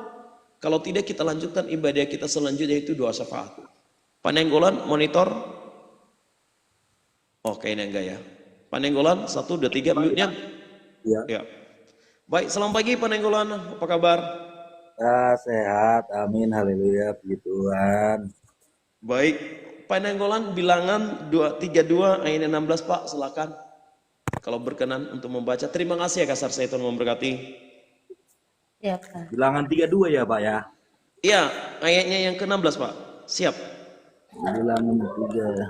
A: Kalau tidak kita lanjutkan ibadah kita selanjutnya, yaitu doa syafaat. Panenggolan monitor. Oke, ini enggak ya. Panenggolan 1, 2, 3 mute-nya. Ya. Baik, selamat pagi Panenggolan. Apa kabar?
J: Ya, sehat, amin, haleluya, puji Tuhan.
A: Baik, Panenggolan bilangan 32 ayat 16 Pak, silakan. Kalau berkenan untuk membaca. Terima kasih ya Kasar saya, Tuhan memberkati.
I: Ya, Pak.
J: Bilangan 32 ya Pak ya?
A: Iya, ayatnya yang ke-16 Pak. Siap.
J: Bilangan 3 ya.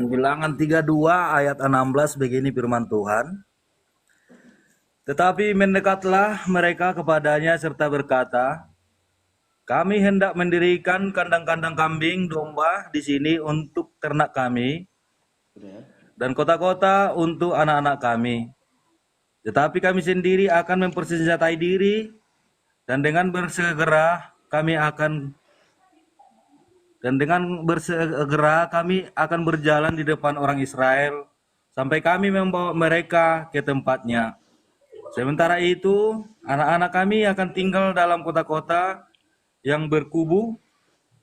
J: Bilangan 32 ayat 16 begini firman Tuhan. Tetapi mendekatlah mereka kepadanya serta berkata, kami hendak mendirikan kandang-kandang kambing domba di sini untuk ternak kami dan kota-kota untuk anak-anak kami. Tetapi kami sendiri akan mempersenjatai diri dan dengan bersegera kami akan berjalan di depan orang Israel sampai kami membawa mereka ke tempatnya. Sementara itu, anak-anak kami akan tinggal dalam kota-kota yang berkubu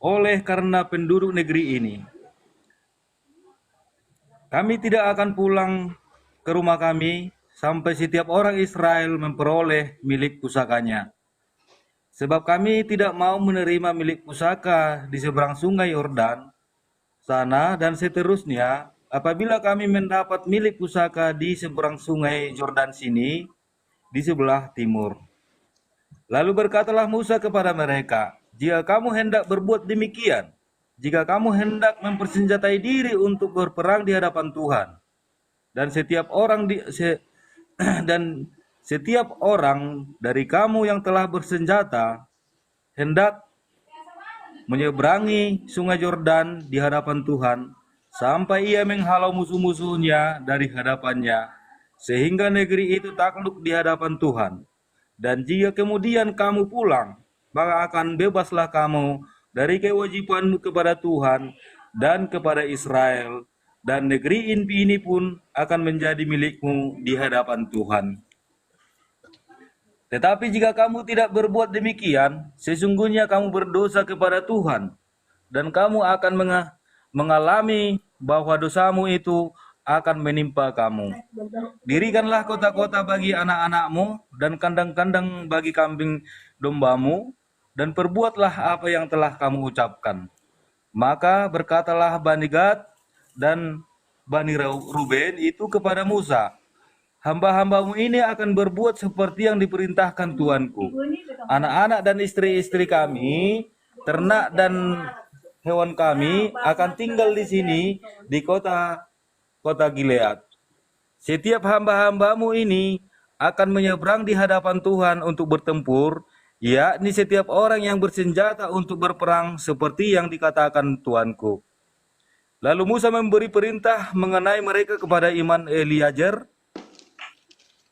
J: oleh karena penduduk negeri ini. Kami tidak akan pulang ke rumah kami sampai setiap orang Israel memperoleh milik pusakanya. Sebab kami tidak mau menerima milik pusaka di seberang sungai Yordan sana dan seterusnya apabila kami mendapat milik pusaka di seberang sungai Yordan sini di sebelah timur. Lalu berkatalah Musa kepada mereka, jika kamu hendak berbuat demikian, jika kamu hendak mempersenjatai diri untuk berperang di hadapan Tuhan, dan setiap orang dari kamu yang telah bersenjata hendak menyeberangi sungai Yordan di hadapan Tuhan sampai ia menghalau musuh-musuhnya dari hadapannya sehingga negeri itu takluk di hadapan Tuhan. Dan jika kemudian kamu pulang, maka akan bebaslah kamu dari kewajibanmu kepada Tuhan dan kepada Israel, dan negeri ini pun akan menjadi milikmu di hadapan Tuhan. Tetapi jika kamu tidak berbuat demikian, sesungguhnya kamu berdosa kepada Tuhan, dan kamu akan mengalami bahwa dosamu itu akan menimpa kamu. Dirikanlah kota-kota bagi anak-anakmu dan kandang-kandang bagi kambing dombamu, dan perbuatlah apa yang telah kamu ucapkan. Maka berkatalah Bani Gad dan Bani Ruben itu kepada Musa, hamba-hambamu ini akan berbuat seperti yang diperintahkan Tuanku. Anak-anak dan istri-istri kami, ternak dan hewan kami akan tinggal di sini di kota Gilead. Setiap hamba-hambamu ini akan menyeberang di hadapan Tuhan untuk bertempur, yakni setiap orang yang bersenjata untuk berperang seperti yang dikatakan Tuanku. Lalu Musa memberi perintah mengenai mereka kepada Iman Eliajar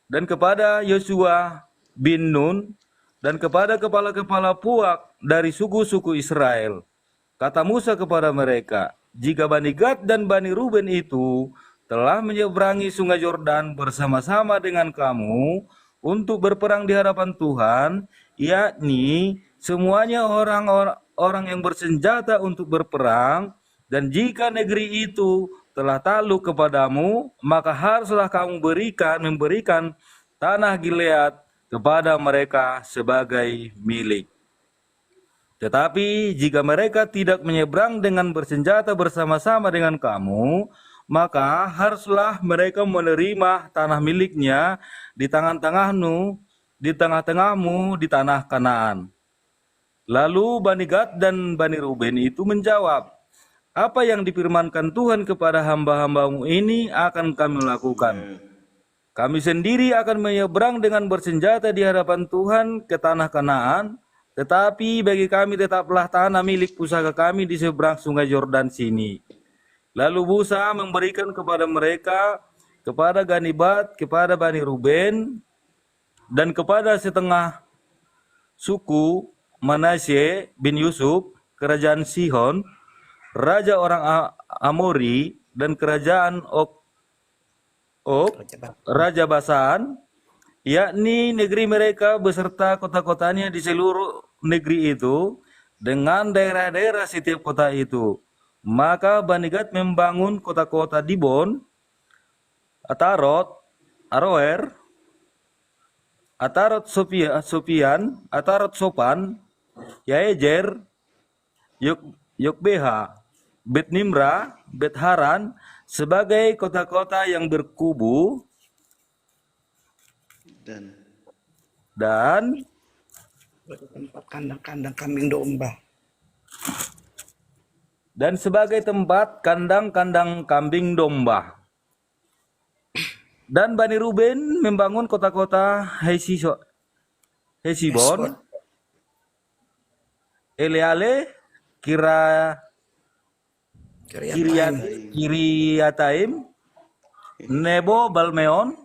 J: dan kepada Yosua bin Nun dan kepada kepala-kepala puak dari suku-suku Israel. Kata Musa kepada mereka, jika Bani Gad dan Bani Ruben itu telah menyeberangi sungai Yordan bersama-sama dengan kamu untuk berperang di hadapan Tuhan, yakni semuanya orang yang bersenjata untuk berperang, dan jika negeri itu telah takluk kepadamu, maka haruslah kamu memberikan tanah Gilead kepada mereka sebagai milik. Tetapi jika mereka tidak menyeberang dengan bersenjata bersama-sama dengan kamu, maka haruslah mereka menerima tanah miliknya di tengah-tengahmu di tanah Kanaan. Lalu Bani Gad dan Bani Ruben itu menjawab, apa yang difirmankan Tuhan kepada hamba-hambamu ini akan kami lakukan. Kami sendiri akan menyeberang dengan bersenjata di hadapan Tuhan ke tanah Kanaan, tetapi bagi kami tetaplah tanah milik pusaka kami di seberang sungai Yordan sini. Lalu Musa memberikan kepada mereka, kepada Gani Gad, kepada Bani Ruben, dan kepada setengah suku Manasye bin Yusuf, kerajaan Sihon, raja orang Amori, dan kerajaan Og, raja Basan, yakni negeri mereka beserta kota-kotanya di seluruh negeri itu, dengan daerah-daerah setiap kota itu. Maka Bani Gad membangun kota-kota Dibon, Atarot, Aroer, Atarot Sopian, Atarot Sopan, Yaejer, Yokbeha, Bet Nimra, Bet Haran, sebagai kota-kota yang berkubu, dan
C: tempat kandang-kandang kambing domba.
J: Dan sebagai tempat kandang-kandang kambing domba. Dan Bani Ruben membangun kota-kota Hesibon, Eleale, Kiriataim, Nebo Balmeon,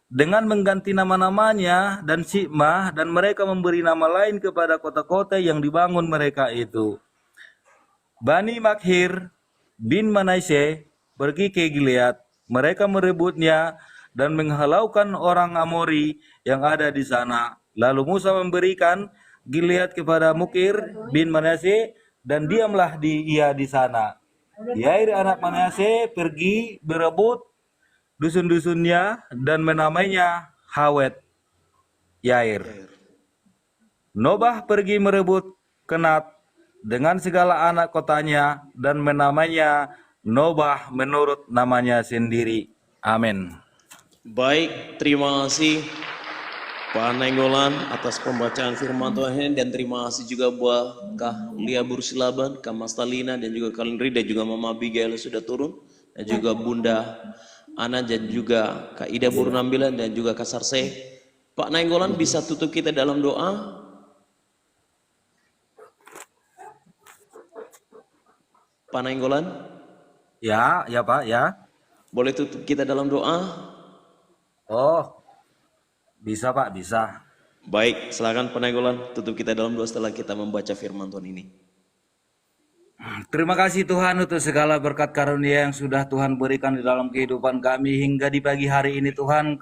J: dengan mengganti nama-namanya dan Sikmah, dan mereka memberi nama lain kepada kota-kota yang dibangun mereka itu. Bani Makhir bin Manasye pergi ke Gilead, mereka merebutnya dan menghalaukan orang Amori yang ada di sana. Lalu Musa memberikan Gilead kepada Mukir bin Manasye, dan diamlah ia di sana. Yair anak Manasye pergi berebut dusun-dusunnya dan menamainya Hawet Yair. Nobah pergi merebut Kenat dengan segala anak kotanya dan menamainya Nobah menurut namanya sendiri. Amin.
A: Baik, terima kasih Pak Nainggolan atas pembacaan firman Tuhan, dan terima kasih juga buat Kak Lia Bursilaban, Kak Mas Talina, dan juga Kak Lindri, dan juga Mama Abigail sudah turun, dan juga Bunda Ana, dan juga Kak Ida Purnambilan, dan juga Kak Sarse. Pak Nainggolan bisa tutup kita dalam doa? Pak Nainggolan?
J: Ya Pak, ya.
A: Boleh tutup kita dalam doa?
J: Oh, bisa Pak, bisa.
A: Baik, silakan Pak Nainggolan tutup kita dalam doa setelah kita membaca firman Tuhan ini.
J: Terima kasih Tuhan untuk segala berkat karunia yang sudah Tuhan berikan di dalam kehidupan kami hingga di pagi hari ini Tuhan.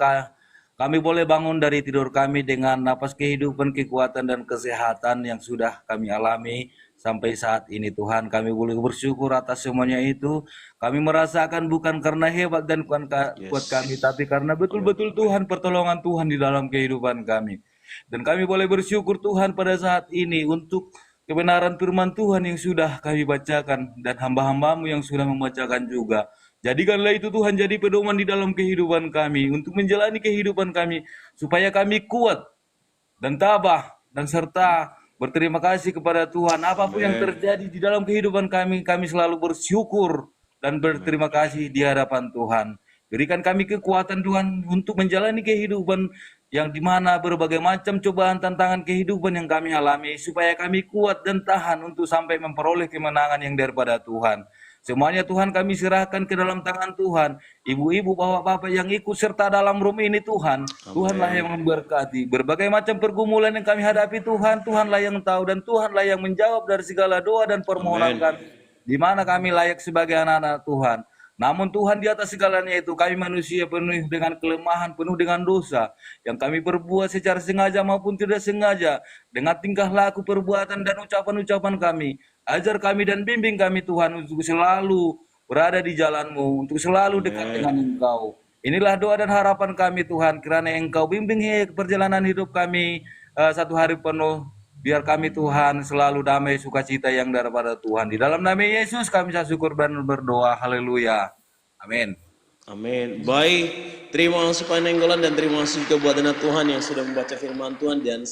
J: Kami boleh bangun dari tidur kami dengan napas kehidupan, kekuatan, dan kesehatan yang sudah kami alami sampai saat ini Tuhan. Kami boleh bersyukur atas semuanya itu. Kami merasakan bukan karena hebat dan bukan kuat kami, tapi karena betul-betul Tuhan, pertolongan Tuhan di dalam kehidupan kami. Dan kami boleh bersyukur Tuhan pada saat ini untuk kebenaran firman Tuhan yang sudah kami bacakan dan hamba-hambamu yang sudah membacakan juga. Jadikanlah itu Tuhan jadi pedoman di dalam kehidupan kami untuk menjalani kehidupan kami supaya kami kuat dan tabah dan serta berterima kasih kepada Tuhan. Apapun yang terjadi di dalam kehidupan kami, kami selalu bersyukur dan berterima kasih di hadapan Tuhan. Berikan kami kekuatan Tuhan untuk menjalani kehidupan yang dimana berbagai macam cobaan tantangan kehidupan yang kami alami, supaya kami kuat dan tahan untuk sampai memperoleh kemenangan yang daripada Tuhan. Semuanya Tuhan kami serahkan ke dalam tangan Tuhan. Ibu-ibu, bapak-bapak yang ikut serta dalam room ini Tuhan. Tuhanlah yang memberkati. Berbagai macam pergumulan yang kami hadapi Tuhan, Tuhanlah yang tahu dan Tuhanlah yang menjawab dari segala doa dan permohonan kami. Di mana kami layak sebagai anak-anak Tuhan. Namun Tuhan di atas segalanya itu kami manusia penuh dengan kelemahan, penuh dengan dosa. Yang kami perbuat secara sengaja maupun tidak sengaja. Dengan tingkah laku, perbuatan dan ucapan-ucapan kami. Ajar kami dan bimbing kami Tuhan untuk selalu berada di jalan-Mu, untuk selalu dekat dengan Engkau. Inilah doa dan harapan kami Tuhan, kiranya Engkau bimbing perjalanan hidup kami satu hari penuh. Biar kami Tuhan selalu damai sukacita yang daripada Tuhan. Di dalam nama Yesus kami syukur dan berdoa. Haleluya. Amin.
A: Amin. Baik, terima kasih Pak Nainggolan dan terima kasih juga buat anak Tuhan yang sudah membaca firman Tuhan, dan